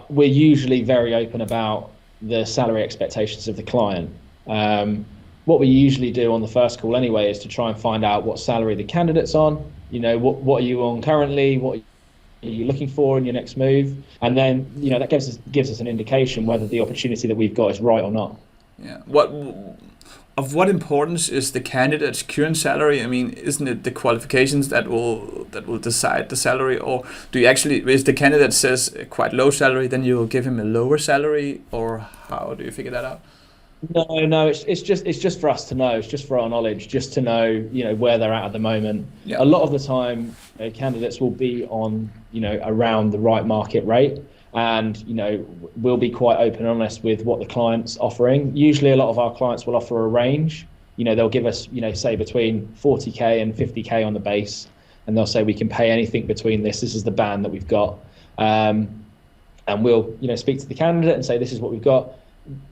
we're usually very open about the salary expectations of the client. What we usually do on the first call anyway is to try and find out what salary the candidate's on. What are you on currently? What are you looking for in your next move? And then that gives us an indication whether the opportunity that we've got is right or not. Yeah. Of what importance is the candidate's current salary? I mean, isn't it the qualifications that will decide the salary, or do you actually, if the candidate says quite low salary, then you'll give him a lower salary, or how do you figure that out? No, it's just for us to know. It's just for our knowledge, just to know where they're at the moment. Yeah. A lot of the time, candidates will be on around the right market rate. And we'll be quite open and honest with what the client's offering. Usually a lot of our clients will offer a range they'll give us, say between 40K and 50K on the base, and they'll say we can pay anything between this. This is the band that we've got, and we'll, speak to the candidate and say this is what we've got.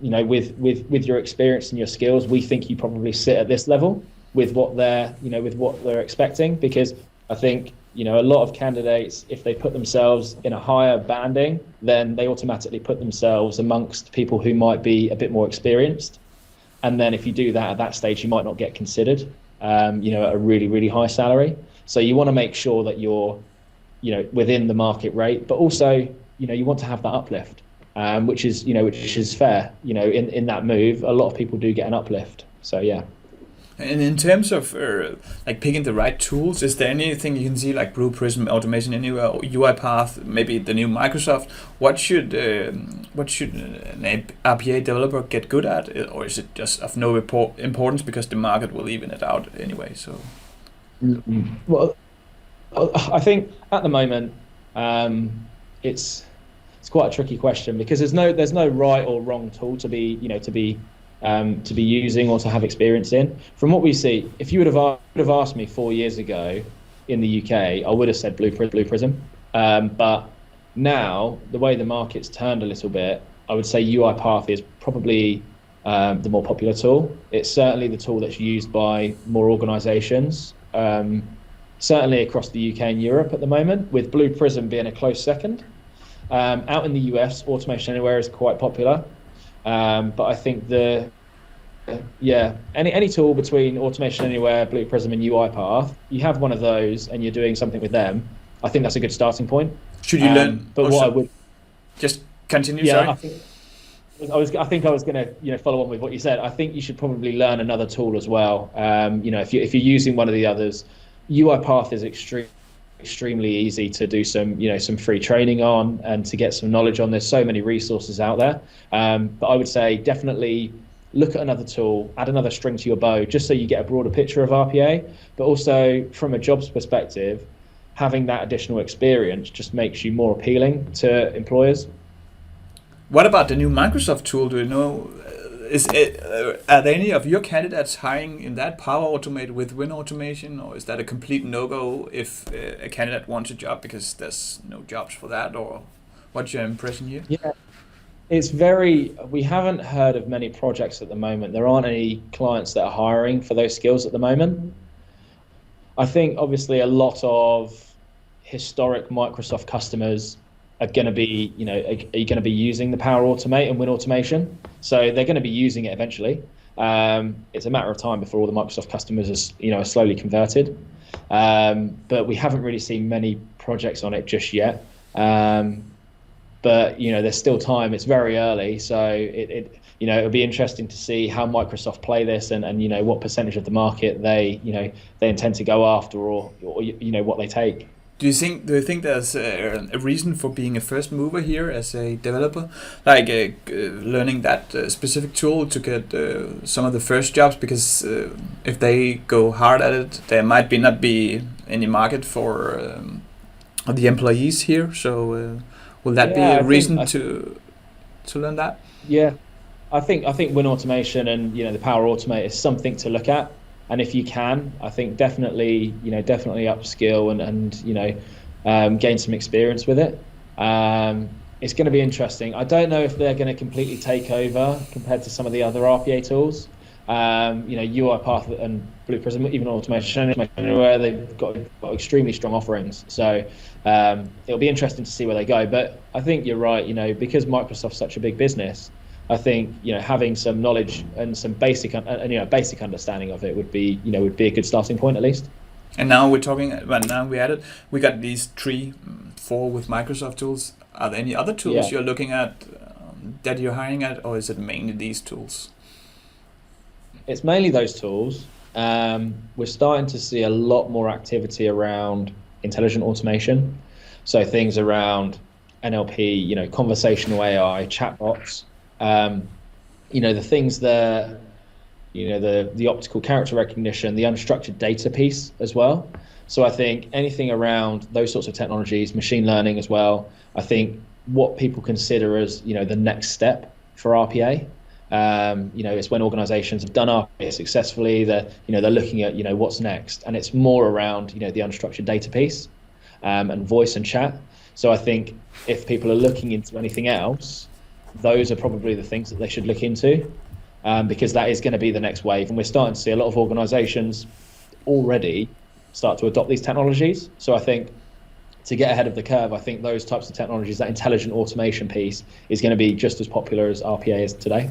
With your experience and your skills, we think you probably sit at this level with what they're expecting, because I think, a lot of candidates, if they put themselves in a higher banding, then they automatically put themselves amongst people who might be a bit more experienced. And then if you do that at that stage, you might not get considered, at a really, really high salary. So you want to make sure that you're, within the market rate, but also, you want to have that uplift, which is fair. In that move, a lot of people do get an uplift. So, yeah. And in terms of picking the right tools, is there anything you can see like Blue Prism, Automation Anywhere, or UiPath, maybe the new Microsoft? What should an RPA developer get good at, or is it just of no importance because the market will even it out anyway? So, well, I think at the moment it's quite a tricky question, because there's no right or wrong tool to be using or to have experience in. From what we see, if you would have asked me 4 years ago in the UK, I would have said Blue Prism. But now, the way the market's turned a little bit, I would say UiPath is probably the more popular tool. It's certainly the tool that's used by more organisations, certainly across the UK and Europe at the moment, with Blue Prism being a close second. Out in the US, Automation Anywhere is quite popular. But I think any tool between Automation Anywhere, Blue Prism, and UiPath, you have one of those and you're doing something with them, I think that's a good starting point. Should you learn? But what I would just continue. Yeah, sorry. I think I was going to follow on with what you said. I think you should probably learn another tool as well. If you're using one of the others, UiPath is extremely easy to do some free training on and to get some knowledge on. There's so many resources out there, but I would say definitely look at another tool, add another string to your bow, just so you get a broader picture of RPA. But also from a jobs perspective, having that additional experience just makes you more appealing to employers. What about the new Microsoft tool? Do you know? Are there any of your candidates hiring in that Power Automate with WinAutomation, or is that a complete no-go if a candidate wants a job because there's no jobs for that? Or what's your impression here? Yeah, we haven't heard of many projects at the moment. There aren't any clients that are hiring for those skills at the moment. I think obviously a lot of historic Microsoft customers are going to be using the Power Automate and WinAutomation. So they're going to be using it eventually. It's a matter of time before all the Microsoft customers are slowly converted. But we haven't really seen many projects on it just yet. But there's still time. It's very early, so it'll be interesting to see how Microsoft play this and what percentage of the market they intend to go after, or what they take. Do you think there's a reason for being a first mover here as a developer, like learning that specific tool to get some of the first jobs? Because if they go hard at it, there might not be any market for the employees here. So will that be a reason to learn that? Yeah, I think WinAutomation and the Power Automate is something to look at. And if you can, I think definitely upskill and gain some experience with it. It's going to be interesting. I don't know if they're going to completely take over compared to some of the other RPA tools. UiPath and Blue Prism, even Automation Anywhere, they've got extremely strong offerings. So it'll be interesting to see where they go. But I think you're right. Because Microsoft's such a big business, I think having some knowledge and some basic understanding of it would be a good starting point at least. And now we're talking about we got these 4 with Microsoft tools. Are there any other tools you're looking at that you're hiring at, or is it mainly these tools? It's mainly those tools. We're starting to see a lot more activity around intelligent automation, so things around NLP, conversational AI, chatbots. The things that the optical character recognition, the unstructured data piece as well. So I think anything around those sorts of technologies, machine learning as well, I think what people consider as the next step for RPA. It's when organizations have done RPA successfully, they're looking at, what's next. And it's more around, the unstructured data piece, and voice and chat. So I think if people are looking into anything else, those are probably the things that they should look into, because that is going to be the next wave. And we're starting to see a lot of organizations already start to adopt these technologies. So I think to get ahead of the curve, I think those types of technologies, that intelligent automation piece, is going to be just as popular as RPA is today.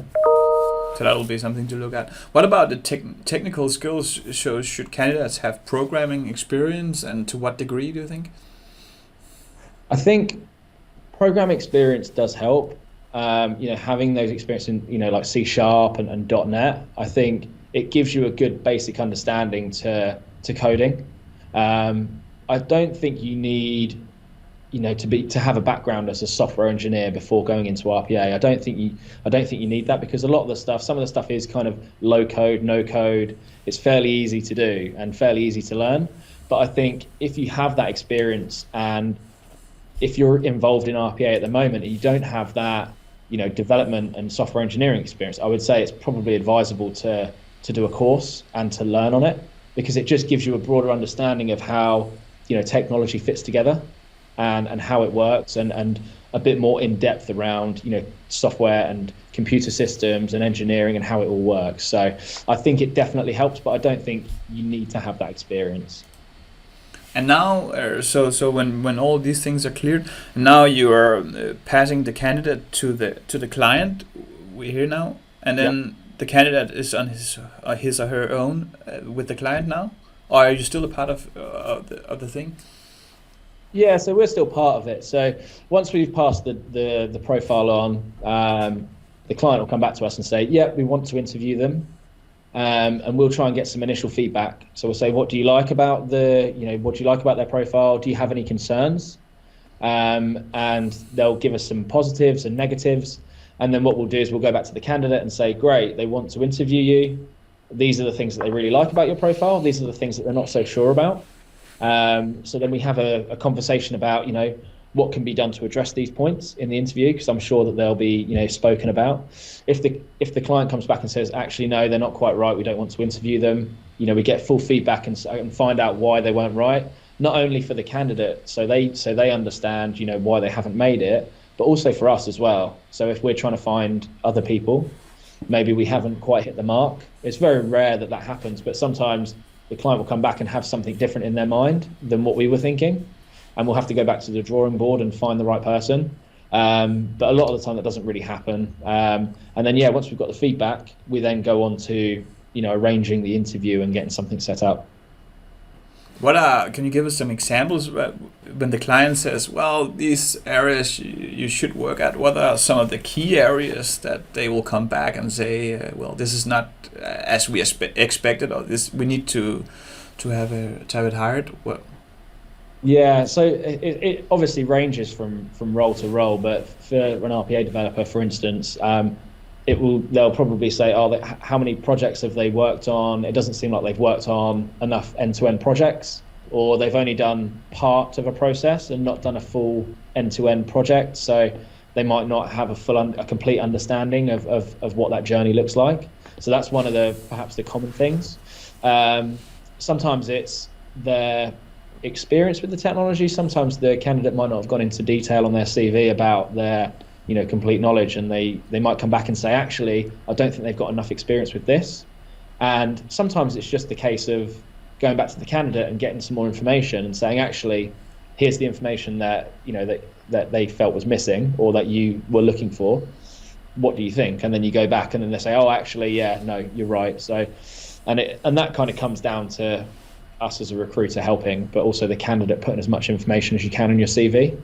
So that will be something to look at. What about the technical skills? Should candidates have programming experience, and to what degree do you think? I think program experience does help. Having those experience in, like C# and .NET, I think it gives you a good basic understanding to coding. I don't think you need, to have a background as a software engineer before going into RPA. I don't think you need that, because a lot of the stuff, some of the stuff is kind of low code, no code. It's fairly easy to do and fairly easy to learn. But I think if you have that experience, and if you're involved in RPA at the moment and you don't have that, development and software engineering experience, I would say it's probably advisable to do a course and to learn on it, because it just gives you a broader understanding of how, technology fits together and how it works, and a bit more in depth around, software and computer systems and engineering and how it all works. So I think it definitely helps, but I don't think you need to have that experience. And now, so when all these things are cleared, now you are passing the candidate to the client. We're here now, and then the candidate is on his or her own with the client now. Or are you still a part of the thing? Yeah, so we're still part of it. So once we've passed the profile on, the client will come back to us and say, we want to interview them. And we'll try and get some initial feedback. So we'll say, what do you like about their profile? Do you have any concerns? And they'll give us some positives and negatives. And then what we'll do is we'll go back to the candidate and say, great, they want to interview you. These are the things that they really like about your profile. These are the things that they're not so sure about. So then we have a conversation about, what can be done to address these points in the interview, because I'm sure that they'll be, spoken about. If the client comes back and says, actually, no, they're not quite right, we don't want to interview them, we get full feedback and find out why they weren't right, not only for the candidate, so they understand, why they haven't made it, but also for us as well. So if we're trying to find other people, maybe we haven't quite hit the mark. It's very rare that happens, but sometimes the client will come back and have something different in their mind than what we were thinking. And we'll have to go back to the drawing board and find the right person. But a lot of the time that doesn't really happen. And then, once we've got the feedback, we then go on to, arranging the interview and getting something set up. Can you give us some examples when the client says, well, these areas you should work at? What are some of the key areas that they will come back and say, well, this is not as we expected, or this we need to have it hired? Well, yeah, so it obviously ranges from role to role, but for an RPA developer, for instance, they'll probably say, how many projects have they worked on? It doesn't seem like they've worked on enough end-to-end projects, or they've only done part of a process and not done a full end-to-end project. So they might not have a complete understanding of what that journey looks like. So that's one of perhaps the common things. Sometimes it's their experience with the technology. Sometimes the candidate might not have gone into detail on their CV about their complete knowledge, and they might come back and say, actually, I don't think they've got enough experience with this. And sometimes it's just the case of going back to the candidate and getting some more information and saying, actually, here's the information that that they felt was missing or that you were looking for. What do you think? And then you go back and then they say, oh, actually, yeah, no, you're right. So and that kind of comes down to us as a recruiter helping, but also the candidate putting as much information as you can on your CV,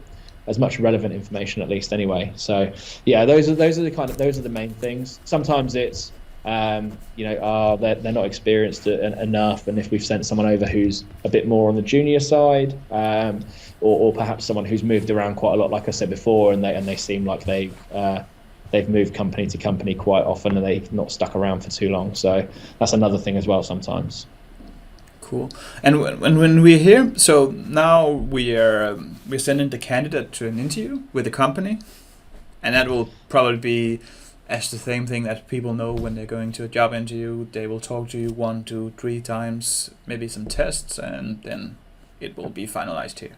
as much relevant information at least anyway. So yeah, those are the main things. Sometimes it's they're not experienced enough, and if we've sent someone over who's a bit more on the junior side, or perhaps someone who's moved around quite a lot, like I said before, and they seem like they've moved company to company quite often and they've not stuck around for too long. So that's another thing as well sometimes. Cool. And when we're here, so now we're sending the candidate to an interview with the company, and that will probably be as the same thing that people know when they're going to a job interview. They will talk to you 1, 2, 3 times, maybe some tests, and then it will be finalized here.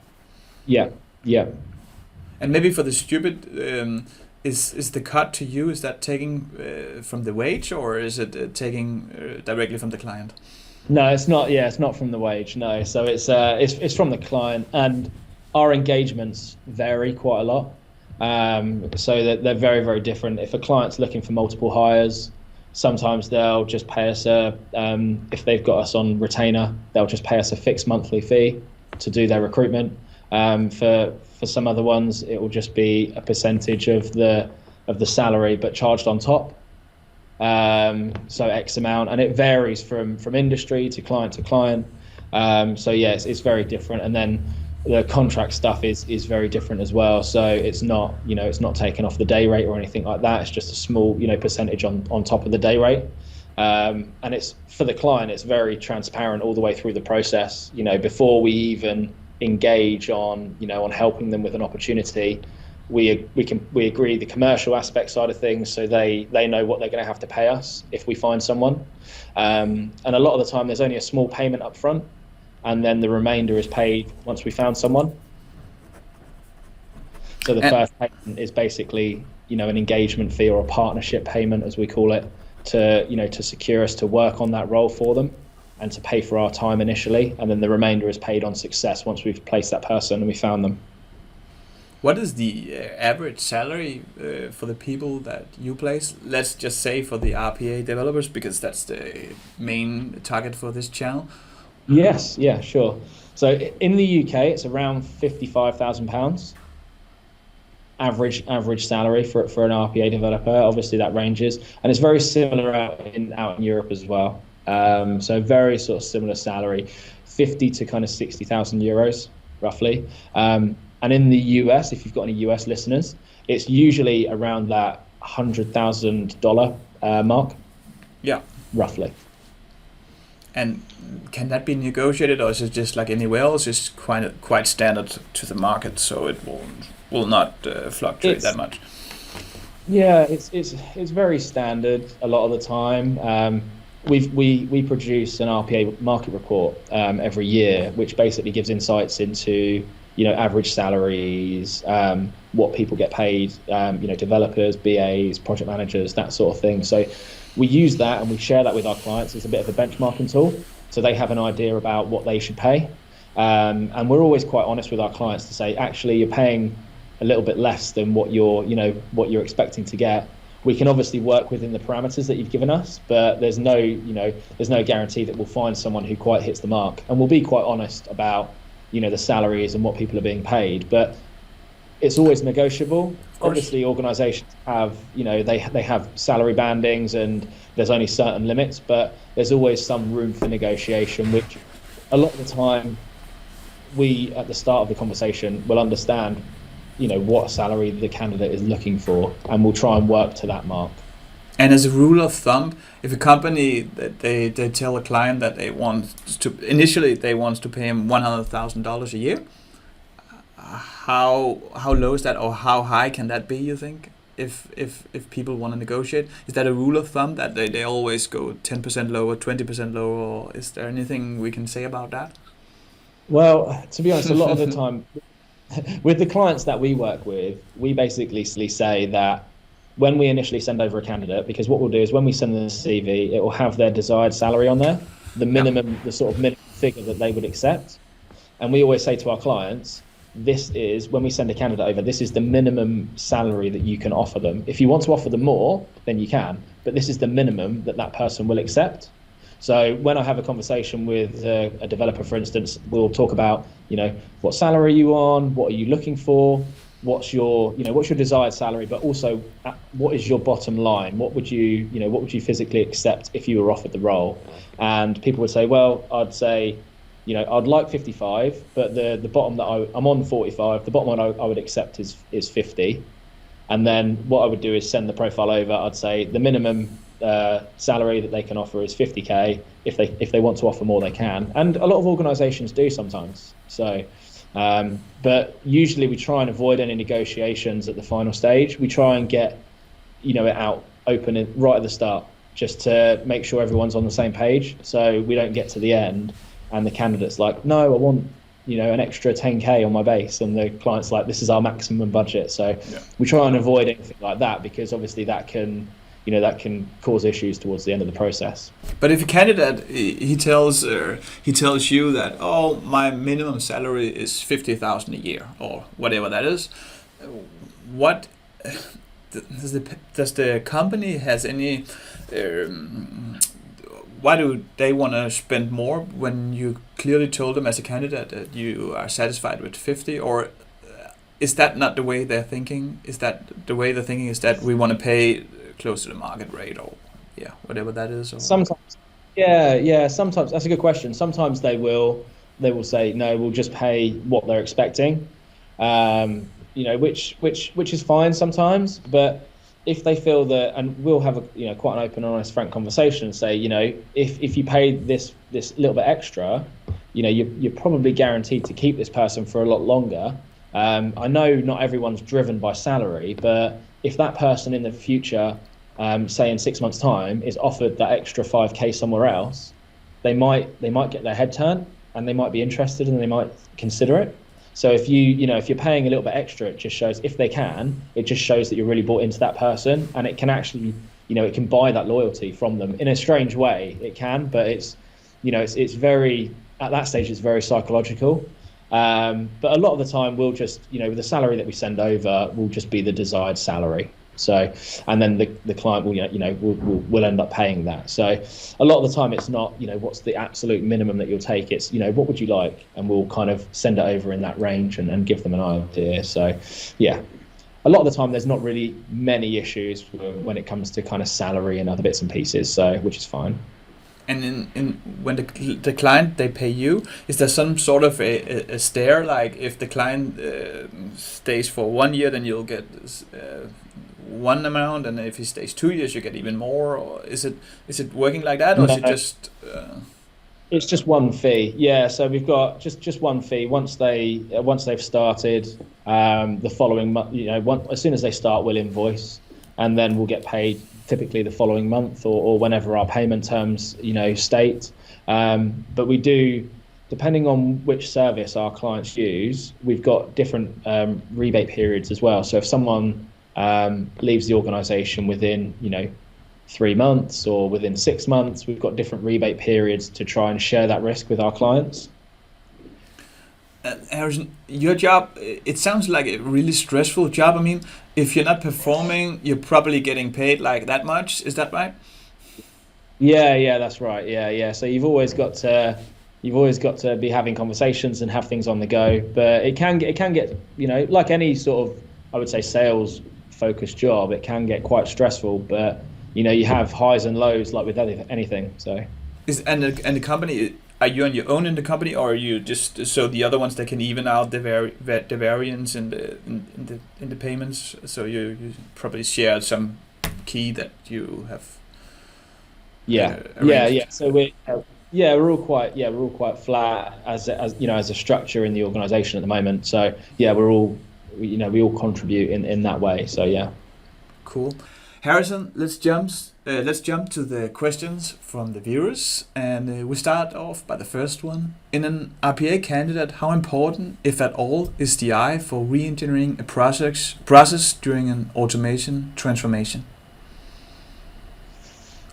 Yeah, yeah. And maybe for the stupid, is the cut to you, is that taking from the wage, or is it taking directly from the client? No, it's not. Yeah, it's not from the wage. No, so it's from the client, and our engagements vary quite a lot. So that they're very, very different. If a client's looking for multiple hires, sometimes they'll just pay us if they've got us on retainer, they'll just pay us a fixed monthly fee to do their recruitment. For some other ones, it will just be a percentage of the salary, but charged on top. So X amount, and it varies from industry to client. So yeah, it's very different. And then the contract stuff is very different as well. So it's not taken off the day rate or anything like that. It's just a small, percentage on top of the day rate. And it's for the client, it's very transparent all the way through the process. Before we even engage on helping them with an opportunity, we agree the commercial aspect side of things, so they know what they're going to have to pay us if we find someone. And a lot of the time, there's only a small payment up front, and then the remainder is paid once we found someone. So the first payment is basically, an engagement fee or a partnership payment, as we call it, to secure us to work on that role for them and to pay for our time initially. And then the remainder is paid on success once we've placed that person and we found them. What is the average salary for the people that you place? Let's just say for the RPA developers, because that's the main target for this channel. Yes, yeah, sure. So in the UK, it's around £55,000 average salary for an RPA developer. Obviously, that ranges, and it's very similar out in Europe as well. So very sort of similar salary, 50 to kind of 60,000 euros roughly. And in the US, if you've got any US listeners, it's usually around that $100,000 mark. Yeah, roughly. And can that be negotiated, or is it just like anywhere else? It's quite standard to the market, so it will not fluctuate that much. Yeah, it's very standard a lot of the time. We produce an RPA market report every year, which basically gives insights into average salaries, what people get paid, developers, BAs, project managers, that sort of thing. So we use that and we share that with our clients. It's a bit of a benchmarking tool, so they have an idea about what they should pay. And we're always quite honest with our clients to say, actually, you're paying a little bit less than what you're expecting to get. We can obviously work within the parameters that you've given us, but there's no guarantee that we'll find someone who quite hits the mark. And we'll be quite honest about the salaries and what people are being paid, but it's always negotiable. Obviously, organizations have, they have salary bandings and there's only certain limits, but there's always some room for negotiation, which a lot of the time we, at the start of the conversation, will understand, what salary the candidate is looking for, and we'll try and work to that mark. And as a rule of thumb, if a company that they tell a client that they want to pay him $100,000 a year, how low is that, or how high can that be, you think? If people want to negotiate, is that a rule of thumb that they always go 10% lower, 20% lower, or is there anything we can say about that? Well, to be honest, a lot of the time with the clients that we work with, we basically say that when we initially send over a candidate, because what we'll do is when we send them the CV, it will have their desired salary on there, the minimum, the sort of minimum figure that they would accept. And we always say to our clients, this is, when we send a candidate over, this is the minimum salary that you can offer them. If you want to offer them more, then you can, but this is the minimum that person will accept. So when I have a conversation with a developer, for instance, we'll talk about, what salary are you on? What are you looking for? What's your desired salary? But also, what is your bottom line? What would you physically accept if you were offered the role? And people would say, well, I'd say, I'd like 55, but the bottom that I'm on 45. The bottom one I would accept is 50. And then what I would do is send the profile over. I'd say the minimum salary that they can offer is 50k. If they want to offer more, they can, and a lot of organisations do sometimes. So, but usually we try and avoid any negotiations at the final stage. We try and get it out open it right at the start, just to make sure everyone's on the same page, so we don't get to the end and the candidate's like, no, I want, an extra 10k on my base, and the client's like, this is our maximum budget. So we try and avoid anything like that, because obviously that can cause issues towards the end of the process. But if a candidate he tells you that, oh, my minimum salary is 50,000 a year or whatever that is, what does the company has any? Why do they want to spend more when you clearly told them as a candidate that you are satisfied with 50? Or is that not the way they're thinking? Is that the way they're thinking is that we want to pay close to the market rate, or whatever that is? Or? Sometimes, sometimes that's a good question. Sometimes they will say, no, we'll just pay what they're expecting, which is fine sometimes. But if they feel that, and we'll have a quite an open, honest, frank conversation and say, if you pay this little bit extra, you're probably guaranteed to keep this person for a lot longer. I know not everyone's driven by salary, but if that person in the future, say in 6 months' time, is offered that extra 5k somewhere else, they might get their head turned, and they might be interested, and they might consider it. So if if you're paying a little bit extra, it just shows, if they can, it just shows that you're really bought into that person, and it can actually, it can buy that loyalty from them in a strange way. It can, but it's very, at that stage, it's very psychological. But a lot of the time we'll just, the salary that we send over will just be the desired salary. So, and then the client will end up paying that. So a lot of the time it's not, what's the absolute minimum that you'll take. It's, what would you like? And we'll kind of send it over in that range and give them an idea. So yeah, a lot of the time there's not really many issues when it comes to kind of salary and other bits and pieces. So, which is fine. And when the client, they pay you, is there some sort of a stair? Like if the client stays for 1 year, then you'll get one amount, and if he stays 2 years, you get even more? Or is it working like that, or is it just? It's just one fee. Yeah, so we've got just one fee once they've started. The following month, as soon as they start, we'll invoice, and then we'll get paid typically the following month or whenever our payment terms, state. But we do, depending on which service our clients use, we've got different rebate periods as well. So if someone leaves the organization within, 3 months or within 6 months, we've got different rebate periods to try and share that risk with our clients. Harrison, your job, it sounds like a really stressful job. I mean, if you're not performing, you're probably getting paid like that much. Is that right? Yeah, that's right. Yeah. So you've always got to be having conversations and have things on the go. But it can get, like any sort of, I would say, sales focused job, it can get quite stressful. But you have highs and lows like with anything. So and the company. Are you on your own in the company, or are you just so the other ones that can even out the variance in the payments? So you probably share some key that you have. Yeah. So we're all quite flat as a structure in the organisation at the moment. So yeah, we're all we all contribute in that way. So yeah. Cool. Harrison, let's jump to the questions from the viewers, and we start off by the first one. In an RPA candidate, how important, if at all, is the eye for re-engineering a process during an automation transformation?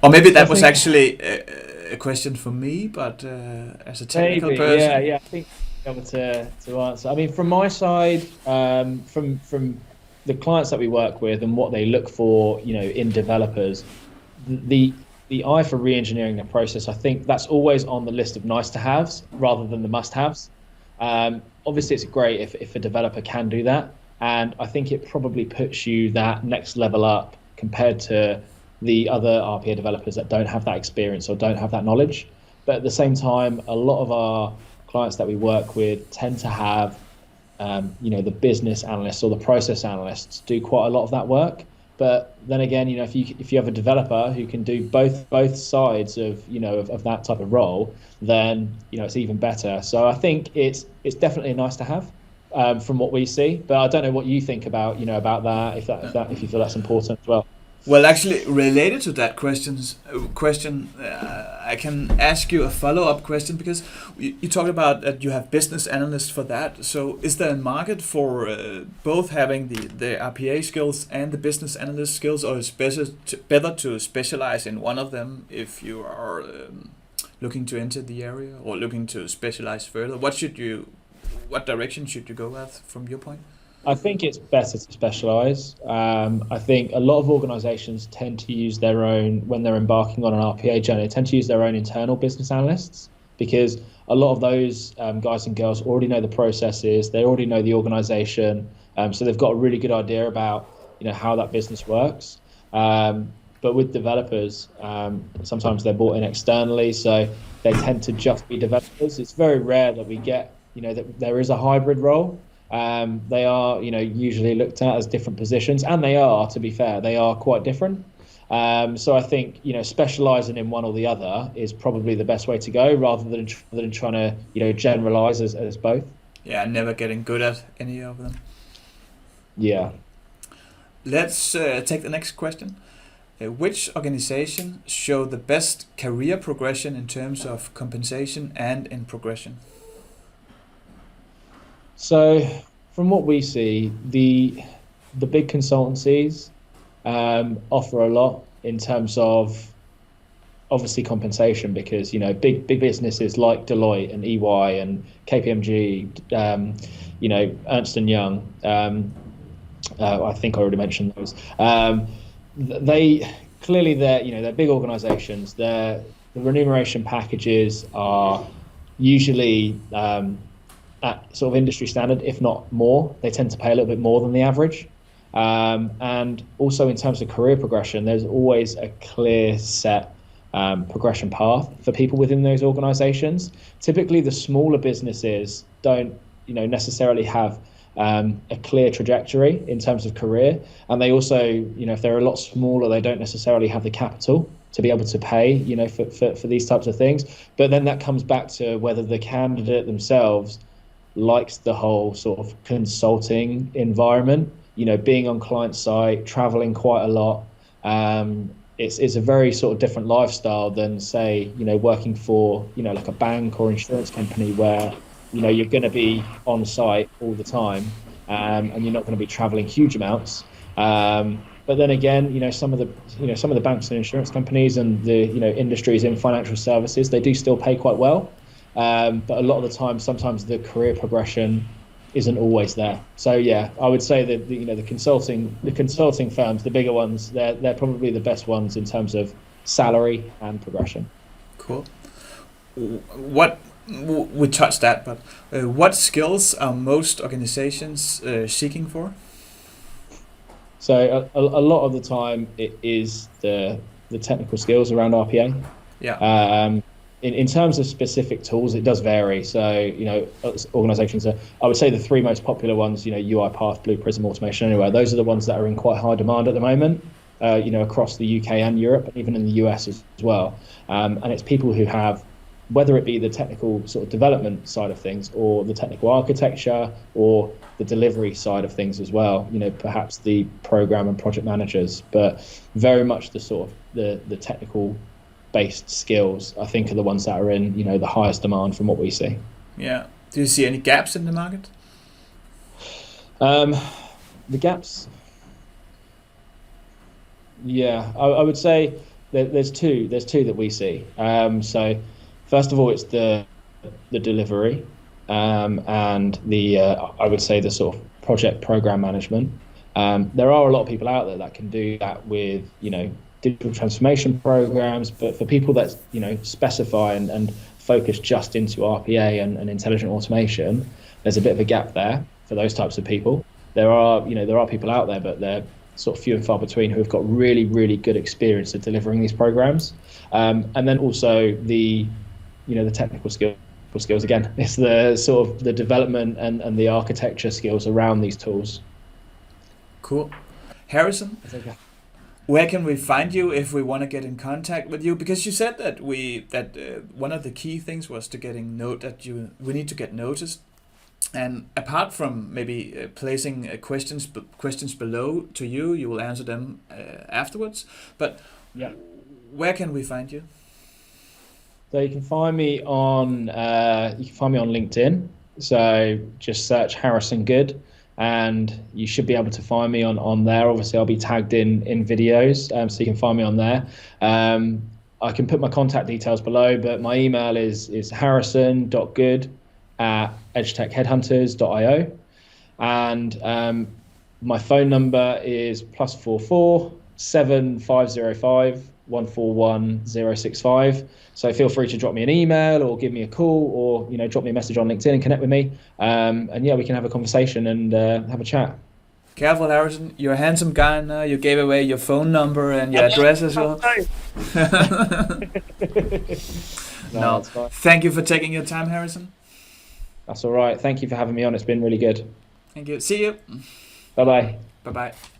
Or maybe that was actually a question for me, but as a technical person, I think I'll be able to answer. I mean, from my side, from the clients that we work with and what they look for, in developers, the eye for re-engineering the process, I think that's always on the list of nice to haves rather than the must haves. Obviously it's great if a developer can do that, and I think it probably puts you that next level up compared to the other RPA developers that don't have that experience or don't have that knowledge. But at the same time, a lot of our clients that we work with tend to have the business analysts or the process analysts do quite a lot of that work. But then again, if you have a developer who can do both sides of that type of role, then it's even better. So I think it's definitely nice to have from what we see. But I don't know what you think about about that. If you feel that's important as well. Well, actually, related to that question, I can ask you a follow-up question because you talked about that you have business analysts for that. So, is there a market for both having the RPA skills and the business analyst skills, or is better to specialize in one of them if you are looking to enter the area or looking to specialize further? What direction should you go with from your point? I think it's better to specialize. I think a lot of organizations tend to use their own, when they're embarking on an RPA journey, they tend to use their own internal business analysts because a lot of those guys and girls already know the processes, they already know the organization, so they've got a really good idea about how that business works. But with developers, sometimes they're brought in externally, so they tend to just be developers. It's very rare that we get, that there is a hybrid role. They are, usually looked at as different positions, and they are, to be fair, they are quite different. So I think, specialising in one or the other is probably the best way to go, rather than trying to, generalise as both. Yeah, never getting good at any of them. Yeah. Let's take the next question. Which organization show the best career progression in terms of compensation and in progression? So from what we see, the big consultancies offer a lot in terms of obviously compensation, because big businesses like Deloitte and EY and KPMG, Ernst and Young, I think I already mentioned those. They clearly they're big organisations. The remuneration packages are usually at sort of industry standard, if not more. They tend to pay a little bit more than the average. And also in terms of career progression, there's always a clear set progression path for people within those organisations. Typically, the smaller businesses don't, necessarily have a clear trajectory in terms of career, and they also, if they're a lot smaller, they don't necessarily have the capital to be able to pay, for these types of things. But then that comes back to whether the candidate themselves likes the whole sort of consulting environment, being on client site, traveling quite a lot. It's a very sort of different lifestyle than, say, working for, like a bank or insurance company where, you're going to be on site all the time, and you're not going to be traveling huge amounts. But then again, some of the banks and insurance companies and the, industries in financial services, they do still pay quite well. But a lot of the time, sometimes the career progression isn't always there. So yeah, I would say that the consulting firms, the bigger ones, they're probably the best ones in terms of salary and progression. Cool. We touched that, but what skills are most organizations seeking for? So a lot of the time it is the technical skills around RPA. Yeah. In terms of specific tools, it does vary. So, organizations are, I would say the three most popular ones, UiPath, Blue Prism, Automation Anywhere, those are the ones that are in quite high demand at the moment, across the UK and Europe, and even in the US as well. And it's people who have, whether it be the technical sort of development side of things or the technical architecture or the delivery side of things as well, perhaps the program and project managers, but very much the sort of the technical based skills, I think, are the ones that are in, the highest demand from what we see. Yeah. Do you see any gaps in the market? The gaps, yeah, I would say that there's two that we see. So first of all, it's the delivery, and the I would say the sort of project program management. There are a lot of people out there that can do that with, digital transformation programs, but for people that specify and focus just into RPA and intelligent automation, there's a bit of a gap there for those types of people. There are people out there, but they're sort of few and far between who have got really, really good experience at delivering these programs. And then also the technical skills again. It's the sort of the development and the architecture skills around these tools. Cool. Harrison? Where can we find you if we want to get in contact with you? Because you said that one of the key things was we need to get noticed. And apart from maybe placing questions below to you, you will answer them afterwards. But Yeah. where can we find you? So you can find me on LinkedIn. So just search Harrison Goode, and you should be able to find me on there. Obviously, I'll be tagged in videos, so you can find me on there. I can put my contact details below, but my email is harrison.goode@edgetechheadhunters.io, and my phone number is +44 7505 141 065. So feel free to drop me an email or give me a call, or drop me a message on LinkedIn and connect with me. And yeah, we can have a conversation and have a chat. Careful, Harrison. You're a handsome guy now. You gave away your phone number and your address as well. No, that's fine. Thank you for taking your time, Harrison. That's all right. Thank you for having me on. It's been really good. Thank you. See you. Bye-bye. Bye-bye.